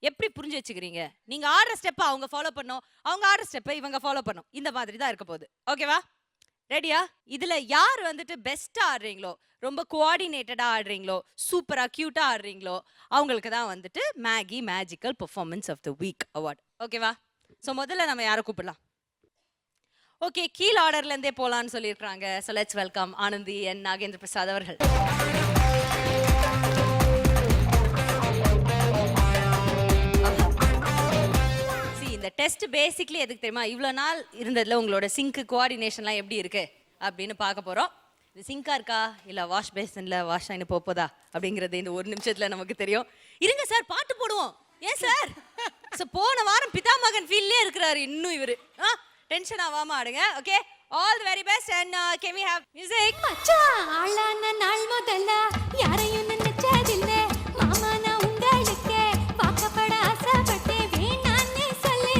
எப்படி புரிஞ்சு வச்சுக்கிறீங்க? நீங்க ஆடுற ஸ்டெப்பை அவங்க ஃபாலோ பண்ணணும், அவங்க ஆடுற ஸ்டெப்பை இவங்க ஃபாலோ பண்ணும். இந்த மாதிரி தான் இருக்க போகுது. ஓகேவா? ரெடியா? இதுல யார் வந்துட்டு பெஸ்டா ஆடுறீங்களோ, ரொம்ப கோஆர்டினேட்டடா ஆடுறீங்களோ, சூப்பரா கியூட்டா ஆடுறீங்களோ, அவங்களுக்கு தான் வந்துட்டு Maggi magical performance of the week award. ஓகேவா? ஸோ முதல்ல நம்ம யாரை கூப்பிடலாம்? ஓகே, கீழ் ஆர்டர்ல இருந்தே போலான்னு சொல்லியிருக்காங்க. ஸோ லெட்ஸ் வெல்கம் ஆனந்தி என் நாகேந்திர பிரசாத் அவர்கள். இந்த டெஸ்ட் பேசிக்லி எதுக்கு தெரியுமா? இவ்வளோ நாள் இருந்ததுல உங்களோட சிங்க் கோஆர்டினேஷன்லாம் எப்படி இருக்கு அப்படின்னு பார்க்க போகிறோம். இது சிங்கா இருக்கா இல்லை வாஷ் பேசனில் வாஷ் ஆகின்னு போதா அப்படிங்கிறது இந்த ஒரு நிமிஷத்தில் நமக்கு தெரியும். இருங்க சார், பாட்டு போடுவோம். ஏன் சார்? ஸோ போன வாரம் பிதாமகன் ஃபீல்லே இருக்கிறாரு இன்னும் இவர். டென்ஷன் ஆகாம ஆடுங்க. Okay, all the very best. And can we have music? மச்சான் ஆளான நாள் முதல்ல யாரையும் நினைச்சதில்லை மாமா, நான் உங்களுக்கு வாக்கப்பட ஆசைப்பட்டேன். வேணான்னு சொல்லி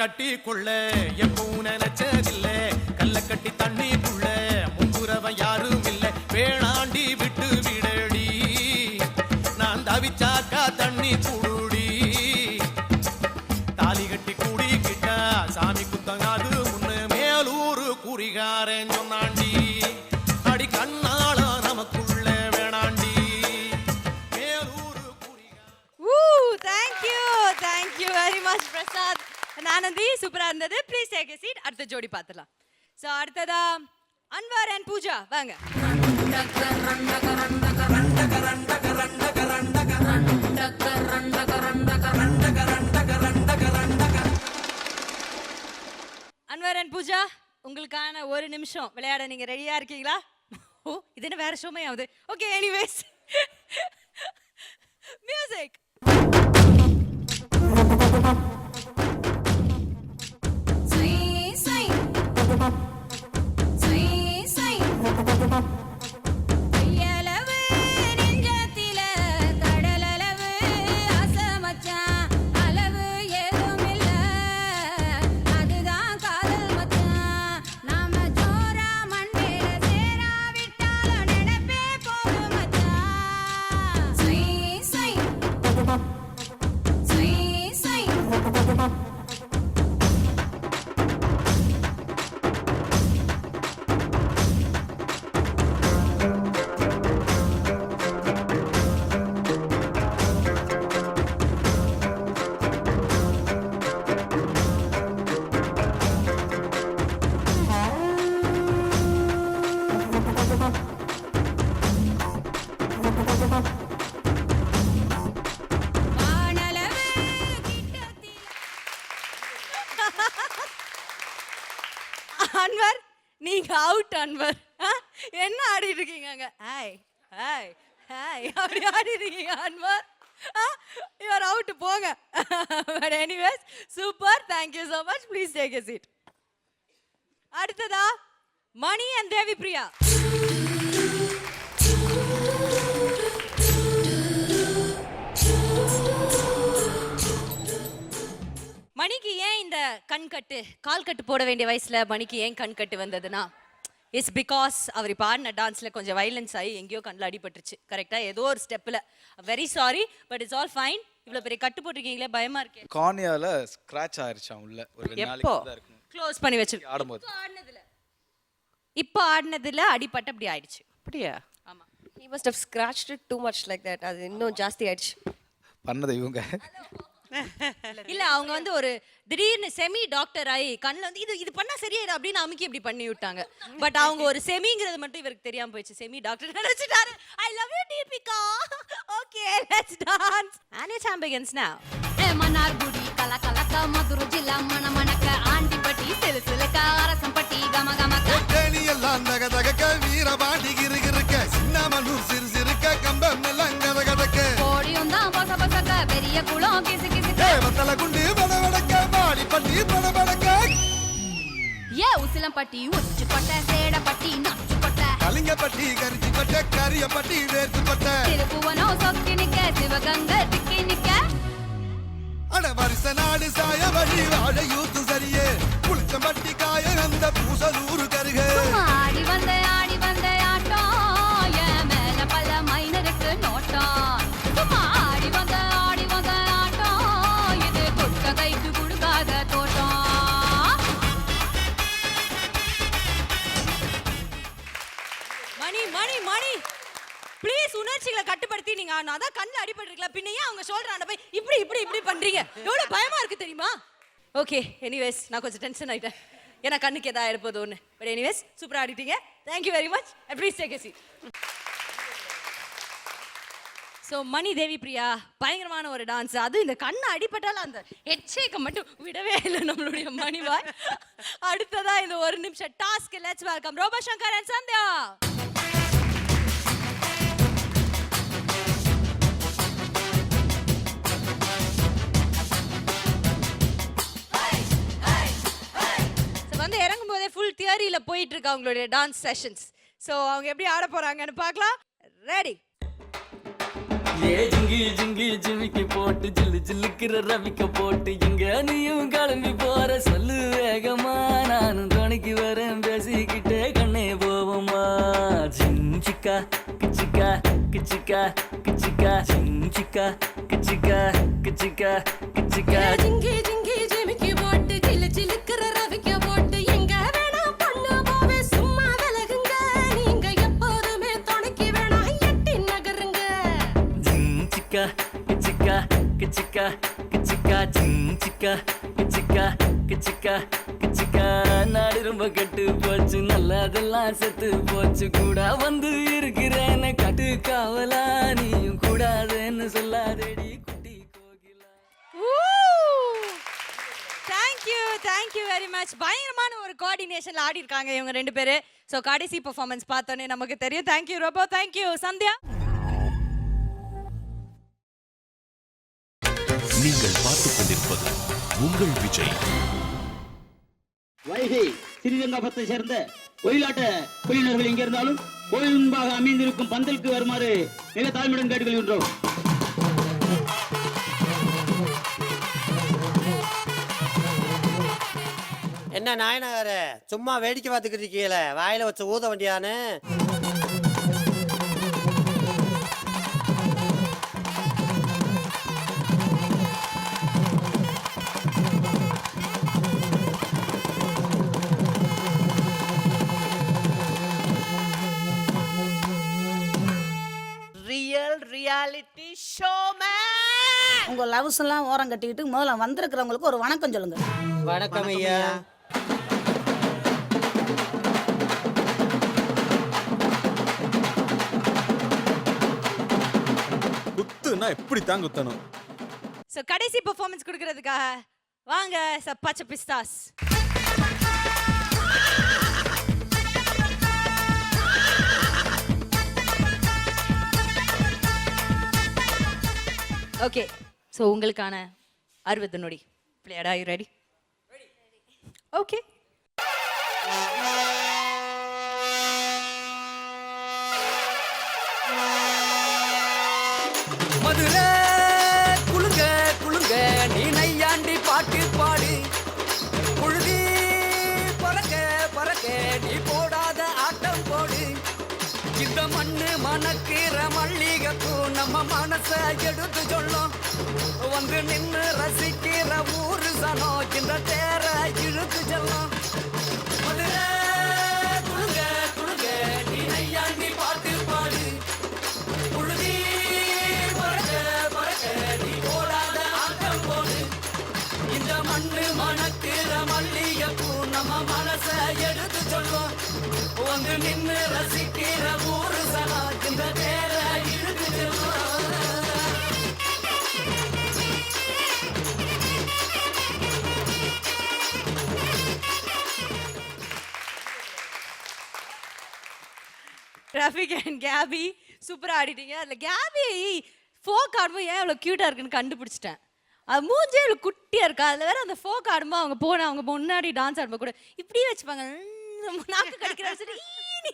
கட்டி கொள்ள எப்பவும் நினைச்சதில்ல கல்ல கட்டி தண்ணிக்குள்ள முன்புறவன் யாரும் இல்ல வேணாண்டி விட்டு விடடி நான் தவிச்சாக்கா தண்ணி குடுடி தாலி கட்டி கூடிக்கிட்டா சாமி குத்தங்காது முன்னு மேலூரு குறிகாரன் சொன்னாண்டி அடி கண்ணாளா நமக்குள்ள வேணாண்டி Melur Thank you very much Prasad Anandhi சூப்பரா இருந்தது. Please take a seat. அடுத்த ஜோடி பார்த்துடலாம். சோ அடுத்ததா அன்வர் அண்ட் பூஜா வாங்க. அன்வர் அண்ட் பூஜா உங்களுக்கான ஒரு நிமிஷம் விளையாட நீங்க ரெடியா இருக்கீங்களா? ஓ இது என்ன வேற ஷோமே ஆகுது. Okay anyways music. அன்வர் நீங்க அவுட் அன்வர். என்ன ஆடிட்டு இருக்கீங்க அங்க? ஹாய் ஹாய் ஹாய் அப்படி ஆடிட்டு இருக்கீங்க அன்வர். யூ ஆர் அவுட் போங்க. But anyways super. Thank you so much. Please take a seat. அடுத்ததா மணி அண்ட் தேவி பிரியா. மணிக்கு ஏன் இந்த கண் கட்டு கால் கட்டு போட வேண்டிய வயசுல மணிக்கு ஏன் கண் கட்டு வந்ததுன்னா இட்ஸ் பிகாஸ் அவர் இப்போ ஆடின டான்ஸ்ல கொஞ்சம் வைலன்ஸ் ஆகி எங்கேயோ கண்ணில் அடிபட்டுருச்சு. கரெக்டா ஏதோ ஒரு ஸ்டெப்ல. Very sorry but it's all fine. இவ்வளோ பெரிய கட்டு போட்டிருக்கீங்களே பயமா இருக்கே. கார்னியால ஸ்கிராட்ச் ஆயிருச்சாம் உள்ள ஒரு 2 நாளைக்கு தான் இருக்கும். க்ளோஸ் பண்ணி வச்சு ஆடும்போது இப்போ ஆடினதுல அடிபட்டு அப்படி ஆயிடுச்சு. அப்படியா? ஆமா. He must have scratched it too much like that. அது இன்னும் ஜாஸ்தி ஆயிடுச்சு. பண்ணது இவங்க. இல்ல அவங்க வந்து ஒரு திடீர்னு செமி டாக்டர் ஆகி கண்ணில் வந்து இது இது பண்ணா சரியாயிடும் அப்படின்னு அமுக்கி இப்படி பண்ணி விட்டாங்க. பட் அவங்க ஒரு செமிங்கிறது மட்டும் இவருக்கு தெரியாம போயிடுச்சு. செமி டாக்டர் நினைச்சிட்டாரு. I love you Deepika. Okay let's dance. And your time begins now. Mannargudi கல கலக்க மதுரை ஜில்லா மண மணக்க ஆண்டிப்பட்டி சிலுசிலுக்க அரசம்பட்டி கம கமக்க தேனி எல்லாம் தக தகக்க வீரபாண்டி கிருகிருக்க சின்னமனூர் சிறு சிறுக்க கம்பம் எல்லாம் கத கதக்க கோடியும் தான் பச பசக்க பெரிய குளம் கிசு கிசுக்க வத்தல குண்டு படபடக்க பாடிப்பட்டி படபடக்க ஏ உசிலம்பட்டி உச்சிப்பட்ட சேடப்பட்டி நச்சுப்பட்ட கலிங்கப்பட்டி கரிச்சிப்பட்ட கரியப்பட்டி வேர்த்துப்பட்ட திருப்புவனம் சொக்கி நிக்க சிவகங்கை திக்கி நிக்க அட வருஷ நாடு சாய வழி வாழ யூத்து சரியே புளிச்சம்பட்டி காய அந்த பூசலூரு கருக ஆடி வந்த ஆட்டம் என் மேல பல மைனருக்கு நோட்டம் ஆடி வந்த ஆட்டம் இது குட்ட கைக்கு கொடுக்காத தோட்டம். மணி மணி மணி ப்ளீஸ் உணர்ச்சிகளை கட்டுப்படுத்தி நீங்க அதான் கண்ணில் அடிபட்டுருக்கலாம். பின்ன ஏன் அவங்க சொல்றாங்க போய் இப்படி இப்படி இப்படி பண்றீங்க? எவ்வளவு பயமா இருக்கு தெரியுமா? ஓகே எனிவேஸ் நான் கொஞ்சம் டென்ஷன் ஆயிட்டேன். ஏன்னா கண்ணுக்கு எதாவது ஆயிருப்போது ஒன்று. பட் எனிவேஸ் சூப்பராக ஆடிட்டீங்க. Thank you very much. Please take a seat. So Mani Devi Priya பயங்கரமான ஒரு டான்ஸ். அது இந்த கண்ணை அடிபட்டாலும் அந்த ஹெட்ஷேக்கை மட்டும் விடவே இல்லை நம்மளுடைய மணிவாய். அடுத்ததா இந்த ஒரு நிமிஷம் task. Let's welcome Robo Shankar and Sandhya. வந்து இறங்கும் போதே ஃபுல் தியரியில போயிட்டு இருக்கு அவங்களுடைய டான்ஸ் செஷன்ஸ். ஸோ அவங்க எப்படி ஆட போறாங்கன்னு பார்க்கலாம். ரெடி? ஏ ஜிங்கி ஜிங்கி ஜிமிக்கி போட்டு ஜில்லு ஜில்லுக்கிற ரவிக்க போட்டு எங்க நீயும் கிளம்பி போற சொல்லு வேகமா நானும் துணைக்கு வரேன் பேசிக்கிட்டே கண்ணே போவோமா ஜிஞ்சிக்கா கிச்சிக்கா கிச்சிக்கா கிச்சிக்கா ஜிஞ்சிக்கா கிச்சிக்கா கிச்சிக்கா கிச்சிக்கா ஜிங்கி ஜிங்கி ஜிமிக்கி போட்டு ஜில்லு ஜில்லுக்கிற ரவிக்க போட்டு எங்க வேணா பொண்ணு போவே சும்மா விலகுங்க நீங்க எப்போதுமே துணைக்கு வேணா எட்டி நகருங்க ஜிஞ்சிக்கா கிச்சிக்கா கிச்சிக்கா கிச்சிக்கா ஜிஞ்சிக்கா கிச்சிக்கா கிச்சிக்கா கிச்சிக்கா நாடு ரொம்ப கெட்டு போச்சு நல்லதெல்லாம் செத்து போச்சு கூட வந்து இருக்கிறேன்னு கட்டு காவலா நீயும் கூடாதுன்னு சொல்லாதேடி குட்டி கோகிலா. Thank you very much. பயங்கரமான ஒரு கோஆர்டினேஷன்ல ஆடி இருக்காங்க இவங்க ரெண்டு பேரு. ஸோ கடைசி பெர்ஃபார்மன்ஸ் பார்த்தோன்னே நமக்கு தெரியும். Thank you Robo, thank you Sandhya. நீங்கள் பார்த்துக் கொண்டிருப்பது உங்கள் விஜய். வைகை ஸ்ரீரங்கபத்தை சேர்ந்த ஒயிலாட்ட குழுவினர்கள் இங்கே இருந்தாலும் கோயில் முன்பாக அமைந்திருக்கும் பந்தலுக்கு வருமாறு மிக தாழ்மையுடன் கேட்டுக்கொள்கின்றோம். என்ன நாயனகார சும்மா வேடிக்கை பார்த்துக்கிட்டு இருக்கீங்களே, வாயில வச்ச ஊத வண்டியானு. ரியாலிட்டி ஷோ உங்க லவ்ஸ் எல்லாம் ஓரம் கட்டிக்கிட்டு முதல்ல வந்திருக்கிறவங்களுக்கு ஒரு வணக்கம் சொல்லுங்க. வணக்கம் ஐயா. குத்துனா எப்படி தான் குத்தணும். ஸோ கடைசி பெர்ஃபார்மன்ஸ் கொடுக்கறதுக்காக வாங்க பச்சை பிஸ்தாஸ். ஓகே, ஸோ உங்களுக்கான 60 நொடி player. Are you ready? Okay. Madurai குளுங்க குளுங்க நீ நையாண்டி பாட்டு பாடு, புழுதி பறக்க பறக்க நீ போடாத ஆட்டம் போடு. இந்த மண்ணு மணக்கிற மல்லிகைப்பூ நம்ம மனச எடுத்து சொல்லும், வந்து நின்று ரசிக்கிற ஊரு சனம் இந்த தேர இழுத்து செல்லும். மதுரை குளுங்க குளுங்க நீ நையாண்டி பாட்டு பாடு, புழுதி பறக்க பறக்க நீ போடாத ஆட்டம் போடு. இந்த மண்ணு மணக்கிற மல்லிகைப்பூ நம்ம மனச எடுத்து சொல்லும், வந்து நின்று ரசிக்கிற ஊரு சனா இந்த பேர இழுத்து செல்லும். ரஃபிக் அண்ட் கேபி சூப்பரா ஆடிட்டீங்க. அதுல கேபி ஃபோக் ஆடும்போது ஏன் இவ்வளோ க்யூட்டா இருக்குன்னு கண்டுபிடிச்சிட்டேன். அது மூஞ்சே இவ்வளோ குட்டியா இருக்கா. அதில் வேற அந்த ஃபோக் ஆடும்போது அவங்க முன்னாடி டான்ஸ் ஆடும்போது கூட இப்படியே வச்சுப்பாங்க, நாக்கு கடிக்கிற சரி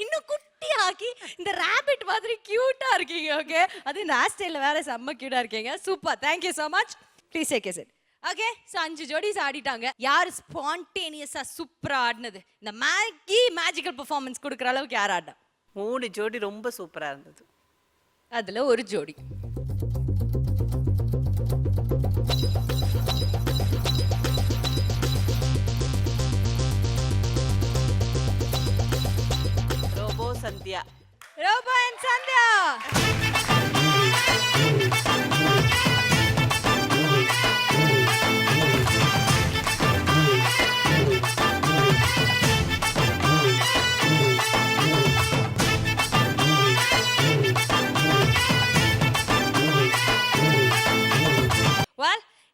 இன்னும் குட்டி ஆக்கி இந்த ரேபிட் மாதிரி கியூட்டா இருக்கீங்க. ஓகே, அது இந்த ஹேர் ஸ்டைலில் வேற செம்ம கியூட்டா இருக்கீங்க. Super, thank you so much. Please take it. Okay, so 5 ஜோடிஸ் ஆடிட்டாங்க. யார் ஸ்பான்டேனியஸா சூப்பரா ஆடினது, இந்த மேஜிக்கல் பெர்ஃபார்மன்ஸ் கொடுக்குற அளவுக்கு யார் ஆடினா? 3 ஜோடி ரொம்ப சூப்பரா இருந்தது. அதுல ஒரு ஜோடி Robo Sandhya. Robo and Sandhya.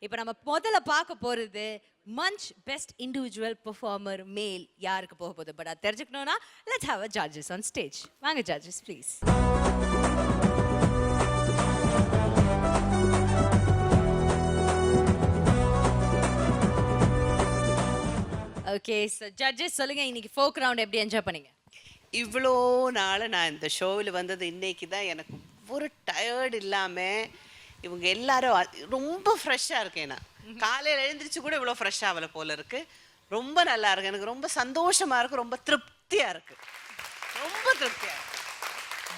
இப்போ நம்ம முதல்ல பார்க்க போறது மஞ்ச் பெஸ்ட் இண்டிவிஜுவல் பெர்ஃபார்மர் மேல் யாருக்கு போக போகுது. பட் அது தெரிஞ்சுக்கணும்னா let's have a judges on stage. வாங்க judges please. Okay, so judges சொல்லுங்க, இன்னைக்கு ஃபோக் ரவுண்ட் எப்படி என்ஜாய் பண்ணீங்க? இவ்வளோ நாள் நான் இந்த ஷோவில் வந்தது இன்னைக்கு தான் எனக்கு ஒரு டயர்ட் இல்லாமல் இவங்க எல்லாரும் ரொம்ப ஃப்ரெஷ்ஷாக இருக்கேன் நான். காலையில் எழுந்திரிச்சு கூட இவ்வளோ ஃப்ரெஷ் ஆகலை போல இருக்கு. ரொம்ப நல்லா இருக்கு, எனக்கு ரொம்ப சந்தோஷமா இருக்கு, ரொம்ப திருப்தியா இருக்கு, ரொம்ப திருப்தியா இருக்கு.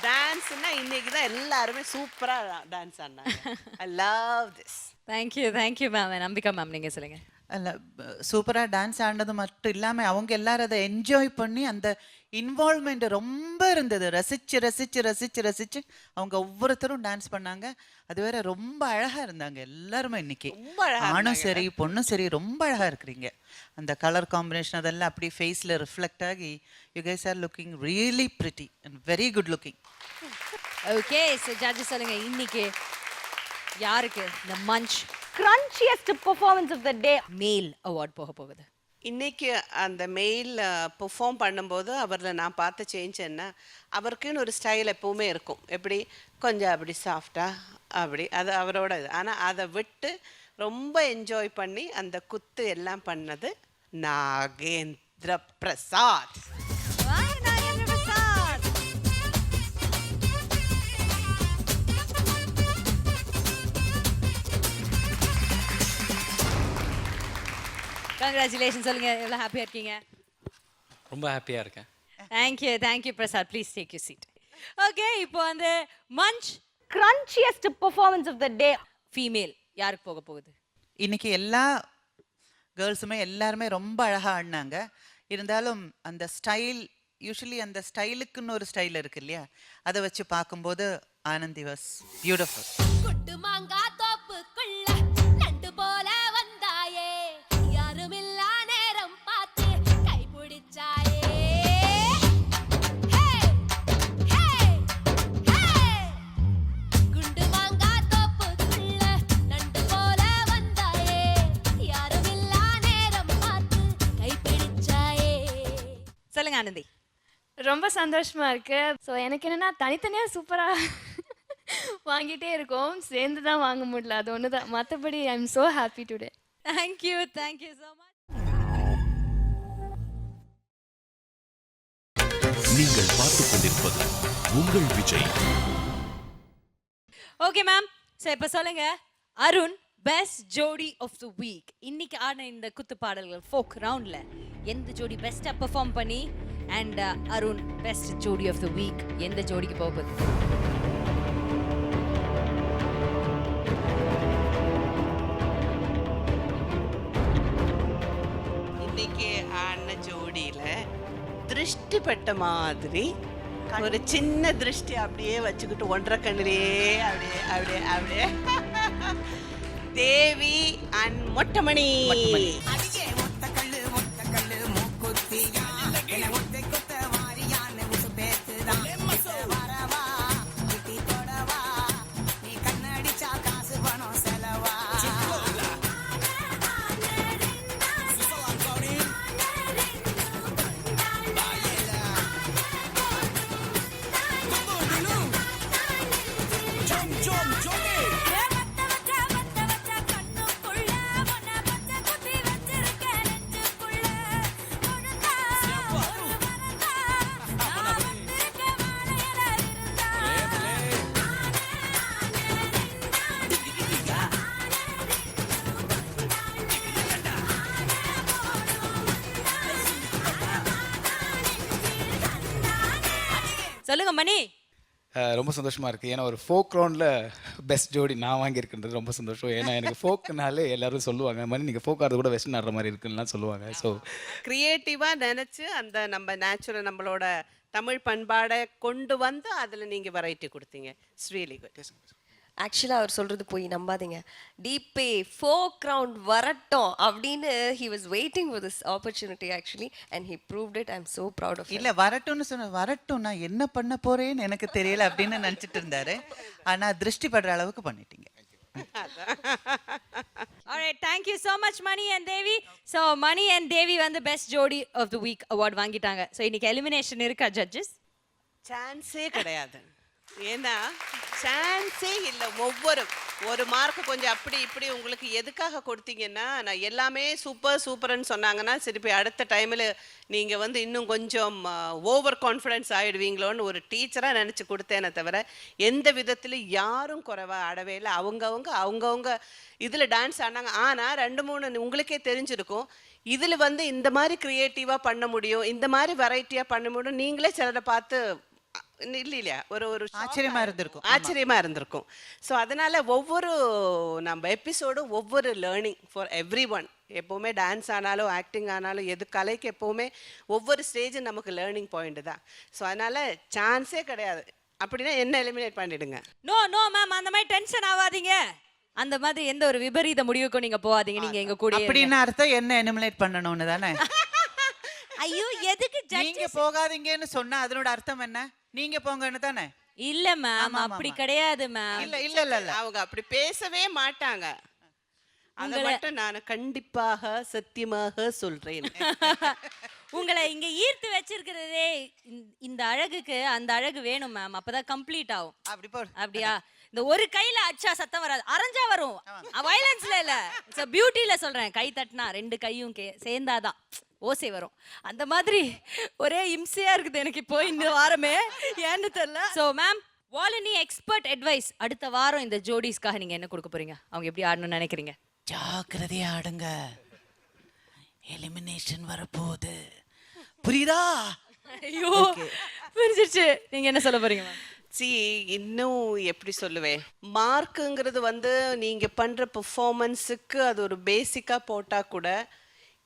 டான்ஸ்னா இன்னைக்கு தான் எல்லாருமே சூப்பரா டான்ஸ் ஆடினாங்க. I love this. Thank you ma'am. நம்பிக்கா மேம் நீங்க சொல்லுங்க. அல்ல சூப்பராக டான்ஸ் ஆடினது மட்டும் இல்லாமல் அவங்க எல்லாரும் அதை என்ஜாய் பண்ணி அந்த இன்வால்வ்மெண்ட் ரொம்ப இருந்தது. ரசிச்சு ரசிச்சு ரசிச்சு ரசிச்சு அவங்க ஒவ்வொருத்தரும் டான்ஸ் பண்ணாங்க. அது வேற ரொம்ப அழகா இருந்தாங்க எல்லாருமே. இன்னைக்கு ஆணும் சரி பொண்ணும் சரி ரொம்ப அழகா இருக்கிறீங்க. அந்த கலர் காம்பினேஷன் அதெல்லாம் அப்படி ஃபேஸில் ரிஃப்ளெக்ட் ஆகி you guys are looking really pretty and very good looking. Okay, so judges சொல்லுங்க, இன்னைக்கு யாருக்கு இந்த Manch crunchiest performance of the டே மேல் அவார்ட் போக போகுது? இன்னைக்கு அந்த மெயில் பெர்ஃபார்ம் பண்ணும்போது அவரில் நான் பார்த்த சேஞ்ச் என்ன, அவருக்குன்னு ஒரு ஸ்டைல் எப்பவுமே இருக்கும். எப்படி கொஞ்சம் அப்படி சாஃப்டாக அப்படி, அது அவரோட இது. ஆனால் அதை விட்டு ரொம்ப என்ஜாய் பண்ணி அந்த குத்து எல்லாம் பண்ணது நாகேந்திர பிரசாத். கங்க்ராச்சுலேஷன். சொல்லுங்க, எவ்வளோ ஹாப்பியாக இருக்கீங்க? ரொம்ப ஹாப்பியாக இருக்கேன். Thank you Prasad. Please take you seat. Okay, இப்போ அந்த munch crunchiest performance of the day female யாருக்கு போக போகுது? இன்னைக்கு எல்லா கேர்ள்ஸுமே எல்லாருமே ரொம்ப அழகாக ஆடினாங்க. இருந்தாலும் அந்த ஸ்டைல், யூஸ்வலி அந்த ஸ்டைலுக்குன்னு ஒரு ஸ்டைல் இருக்கு இல்லையா, அதை வச்சு பார்க்கும்போது ஆனந்தி வாஸ் பியூட்டிஃபுல். குட்டு மாங்கா தோப்புக்குள்ள நண்டு போல வந்தாயே, யாருமில்லா நேரம் பார்த்து கை பிடிச்சாயே. குண்டு மாங்கா தோப்புக்குள்ள நண்டு போல வந்தாயே, யாருமில்லா நேரம் பார்த்து கை பிடிச்சாயே. சொல்லுங்க ஆனந்தி. ரொம்ப சந்தோஷமா இருக்கு. ஸோ எனக்கு என்னன்னா தனித்தனியாக சூப்பராக வாங்கிட்டே இருக்கோம், சேர்ந்து தான் வாங்க முடியல, அது ஒன்று தான். மற்றபடி ஐ am so happy today. Thank you so much. நீங்கள் பார்த்துக் கொண்டிருப்பது உங்கள் விஜய். ஓகே மேம், ஸோ இப்போ சொல்லுங்க, அருண் பெஸ்ட் ஜோடி ஆஃப் த வீக். இன்னைக்கு ஆன இந்த குத்து பாடல்கள் ஃபோக் ரவுண்ட்ல எந்த ஜோடி பெஸ்ட்டாக பெர்ஃபார்ம் பண்ணி, அண்ட் அருண் பெஸ்ட் ஜோடி ஆஃப் த வீக் எந்த ஜோடிக்கு போகுது? இன்னைக்கு ஆன ஜோடியில திருஷ்டி பட்ட மாதிரி ஒரு சின்ன திருஷ்டி அப்படியே வச்சுக்கிட்டு ஒன்றரை கண்ணிலேயே அப்படியே அப்படியே அப்படியே தேவி அண்ட் மொட்டமணி. சொல்லுங்க மணி. ரொம்ப சந்தோஷமாக இருக்குது. ஏன்னா ஒரு ஃபோக் ரவுண்டில் பெஸ்ட் ஜோடி நான் வாங்கியிருக்கின்றது ரொம்ப சந்தோஷம். ஏன்னா எனக்கு ஃபோக்குனாலே எல்லாரும் சொல்லுவாங்க, மணி நீங்கள் ஃபோக் ஆடுறது கூட வெஸ்டர்ன் ஆடுற மாதிரி இருக்குன்னுலாம் சொல்லுவாங்க. ஸோ கிரியேட்டிவாக நினச்சி அந்த நம்ம நேச்சுரல் நம்மளோட தமிழ் பண்பாடை கொண்டு வந்து அதில் நீங்கள் வெரைட்டி கொடுத்தீங்க. It's really good. ஆக்சுவலாக அவர் சொல்கிறது போய் நம்பாதீங்க. டீப்பே ஃபோக் ரவுண்ட் வரட்டும் அப்படின்னு he was waiting for this opportunity actually and he proved it. I am so proud of. இல்லை வரட்டும்னு சொன்ன, வரட்டும் நான் என்ன பண்ண போறேன்னு எனக்கு தெரியல அப்படின்னு நினச்சிட்டு இருந்தாரு. ஆனால் திருஷ்டி படுற அளவுக்கு பண்ணிட்டீங்க. Alright, thank you so much Mani and Devi. So Mani and Devi வந்து best ஜோடி of the week award வாங்கிட்டாங்க. So இன்னைக்கு elimination இருக்கா judges? சான்ஸே கிடையாது. ஏன்னா சான்ஸே இல்லை. ஒவ்வொரு ஒரு மார்க் கொஞ்சம் அப்படி இப்படி உங்களுக்கு எதுக்காக கொடுத்தீங்கன்னா, நான் எல்லாமே சூப்பர் சூப்பர்ன்னு சொன்னாங்கன்னா திருப்பி அடுத்த டைமில் நீங்கள் வந்து இன்னும் கொஞ்சம் ஓவர் கான்ஃபிடென்ஸ் ஆகிடுவீங்களோன்னு ஒரு டீச்சராக நினச்சி கொடுத்தேனே தவிர எந்த விதத்துலையும் யாரும் குறைவா ஆடவே இல்லை. அவங்கவுங்க இதில் டான்ஸ் ஆடினாங்க. ஆனால் 2-3 உங்களுக்கே தெரிஞ்சிருக்கும், இதில் வந்து இந்த மாதிரி க்ரியேட்டிவாக பண்ண முடியும், இந்த மாதிரி வெரைட்டியாக பண்ண முடியும். நீங்களே சிலரை பார்த்து இல்லையா ஒரு ஆச்சரியமா இருந்திருக்கும். ஸோ அதனால ஒவ்வொரு நம்ம எபிசோடும் ஒவ்வொரு லேர்னிங் ஃபார் எவ்ரி ஒன். எப்போவுமே டான்ஸ் ஆனாலும் ஆக்டிங் ஆனாலும் எது கலைக்கு எப்போவுமே ஒவ்வொரு ஸ்டேஜும் நமக்கு லேர்னிங் பாயிண்ட் தான். ஸோ அதனால சான்ஸே கிடையாது. அப்படின்னா என்ன எலிமினேட் பண்ணிடுங்க. நோ மேம், அந்த மாதிரி டென்ஷன் ஆகாதீங்க. அந்த மாதிரி எந்த ஒரு விபரீத முடிவுக்கும் நீங்க போகாதீங்க. நீங்க எங்க கூட அப்படின்னு அர்த்தம் என்ன எலிமினேட் பண்ணணும்னு தானே? ஐயோ, எதுக்கு நீங்க போகாதீங்கன்னு சொன்னா அதனோட அர்த்தம் என்ன? நீங்க போங்கன்னு தானே? இல்ல மேம், அப்படி கிடையாது மேம். இல்ல அவங்க அப்படி பேசவே மாட்டாங்க. அதை மட்டும் நான் கண்டிப்பாக சத்தியமாக சொல்றேன். உங்களை இங்க ஈர்த்து வச்சிருக்கிறதே இந்த அழகுக்கு அந்த அழகு வேணும் மேம். அப்பதான் கம்ப்ளீட் ஆகும். அப்படியா? இந்த ஒரு கையில அச்சா சத்தம் வராது, அரைஞ்சா வரும். வயலன்ஸ்ல இல்ல, பியூட்டில சொல்றேன். கை தட்டினா 2 கையும் சேர்ந்தாதான் ஓசை வரும். அந்த மாதிரி ஒரே இம்சையா இருக்குது எனக்கு இப்போ இந்த வாரமே, ஏன்னு தெரியல. So ma'am, Volini expert advice, அடுத்த வாரம் இந்த ஜோடிஸ்க்காக நீங்க என்ன கொடுக்க போறீங்க? அவங்க எப்படி ஆடணும்னு நினைக்கிறீங்க? ஜாக்கிரதையா ஆடுங்க, எலிமினேஷன் வரப்போகுது. புரியுதா? ஐயோ, புரிஞ்சிருச்சு. நீங்க என்ன சொல்ல போறீங்க மேம்? இன்னும் எப்படி சொல்லுவேன், மார்க்குங்கிறது வந்து நீங்க பண்ற பெர்ஃபார்மன்ஸுக்கு அது ஒரு பேசிக்கா போட்டா கூட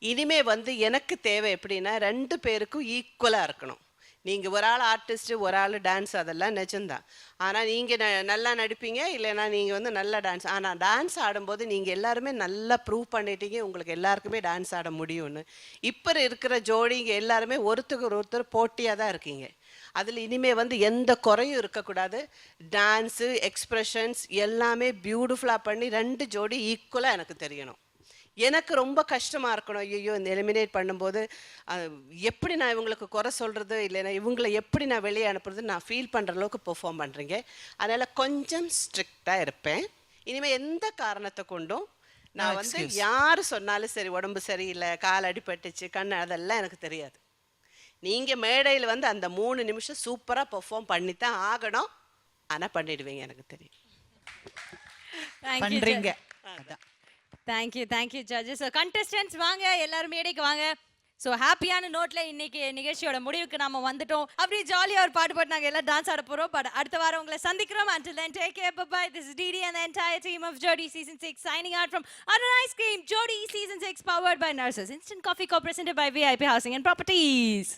இனிமே வந்து எனக்கு தேவை எப்படின்னா 2 பேருக்கும் ஈக்குவலாக இருக்கணும். நீங்கள் ஒரு ஆள் ஆர்டிஸ்ட்டு, ஒரு ஆள் டான்ஸ், அதெல்லாம் நிஜம்தான். ஆனால் நீங்கள் நல்லா நடிப்பீங்க, இல்லைன்னா நீங்கள் வந்து நல்லா டான்ஸ். ஆனால் டான்ஸ் ஆடும்போது நீங்கள் எல்லாருமே நல்லா ப்ரூவ் பண்ணிட்டீங்க உங்களுக்கு எல்லாருக்குமே டான்ஸ் ஆட முடியும்னு. இப்போ இருக்கிற ஜோடிங்க எல்லாருமே ஒருத்தருக்கு ஒருத்தர் போட்டியாக தான் இருக்கீங்க. அதில் இனிமேல் வந்து எந்த குறையும் இருக்கக்கூடாது. டான்ஸு, எக்ஸ்ப்ரெஷன்ஸ் எல்லாமே பியூட்டிஃபுல்லாக பண்ணி 2 ஜோடி ஈக்குவலாக எனக்கு தெரியணும். எனக்கு ரொம்ப கஷ்டமாக இருக்கணும், ஐயோ இந்த எலிமினேட் பண்ணும்போது எப்படி நான் இவங்களுக்கு குறை சொல்கிறது, இல்லைன்னா இவங்களை எப்படி நான் வெளியே அனுப்புறது, நான் ஃபீல் பண்ணுற அளவுக்கு பெர்ஃபார்ம் பண்ணுறீங்க. அதனால் கொஞ்சம் ஸ்ட்ரிக்டாக இருப்பேன். இனிமேல் எந்த காரணத்தை கொண்டும் நான் வந்து யார் சொன்னாலும் சரி, உடம்பு சரியில்லை, கால் அடிபட்டுச்சு, கண், அதெல்லாம் எனக்கு தெரியாது. நீங்கள் மேடையில் வந்து அந்த 3 நிமிஷம் சூப்பராக பெர்ஃபார்ம் பண்ணித்தான் ஆகணும். ஆனால் பண்ணிடுவீங்க, எனக்கு தெரியும். பண்றீங்க. Thank you judges. கண்டெஸ்டன்ட்ஸ் வாங்க, எல்லாரும் மேடைக்கு வாங்க. ஸோ ஹாப்பியான நோட்ல இன்னைக்கு நிகழ்ச்சியோட முடிவுக்கு நாம வந்துட்டோம். அப்படியே ஜாலியாக ஒரு பாட்டு பாட்டு நாங்கள் எல்லாம் டான்ஸ் ஆட போகிறோம். பட் அடுத்த வாரம் உங்களை சந்திக்கிறோம். Until then, take care, bye-bye. This is Didi and the entire team of Jodi Season 6 signing out from Anna Ice Cream. Jodi Season 6 powered by Nurses Instant Coffee Co-presented by VIP Housing and Properties.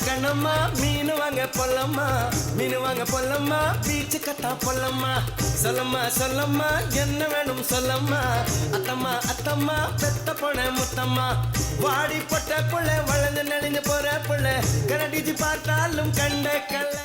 கணமா மீன் வாங்க Pollamma beach கட்டா பொல்லம்மா சொல்லம்மா என்ன வேணும் சொல்லம்மா அத்தம்மா பெத்த பொண்ண முத்தம்மா வாடி பொட்ட புள்ள வளர்ந்து நெளிஞ்சு போற புள்ள கரடிச்சு பார்த்தாலும் கண்ட கல்ல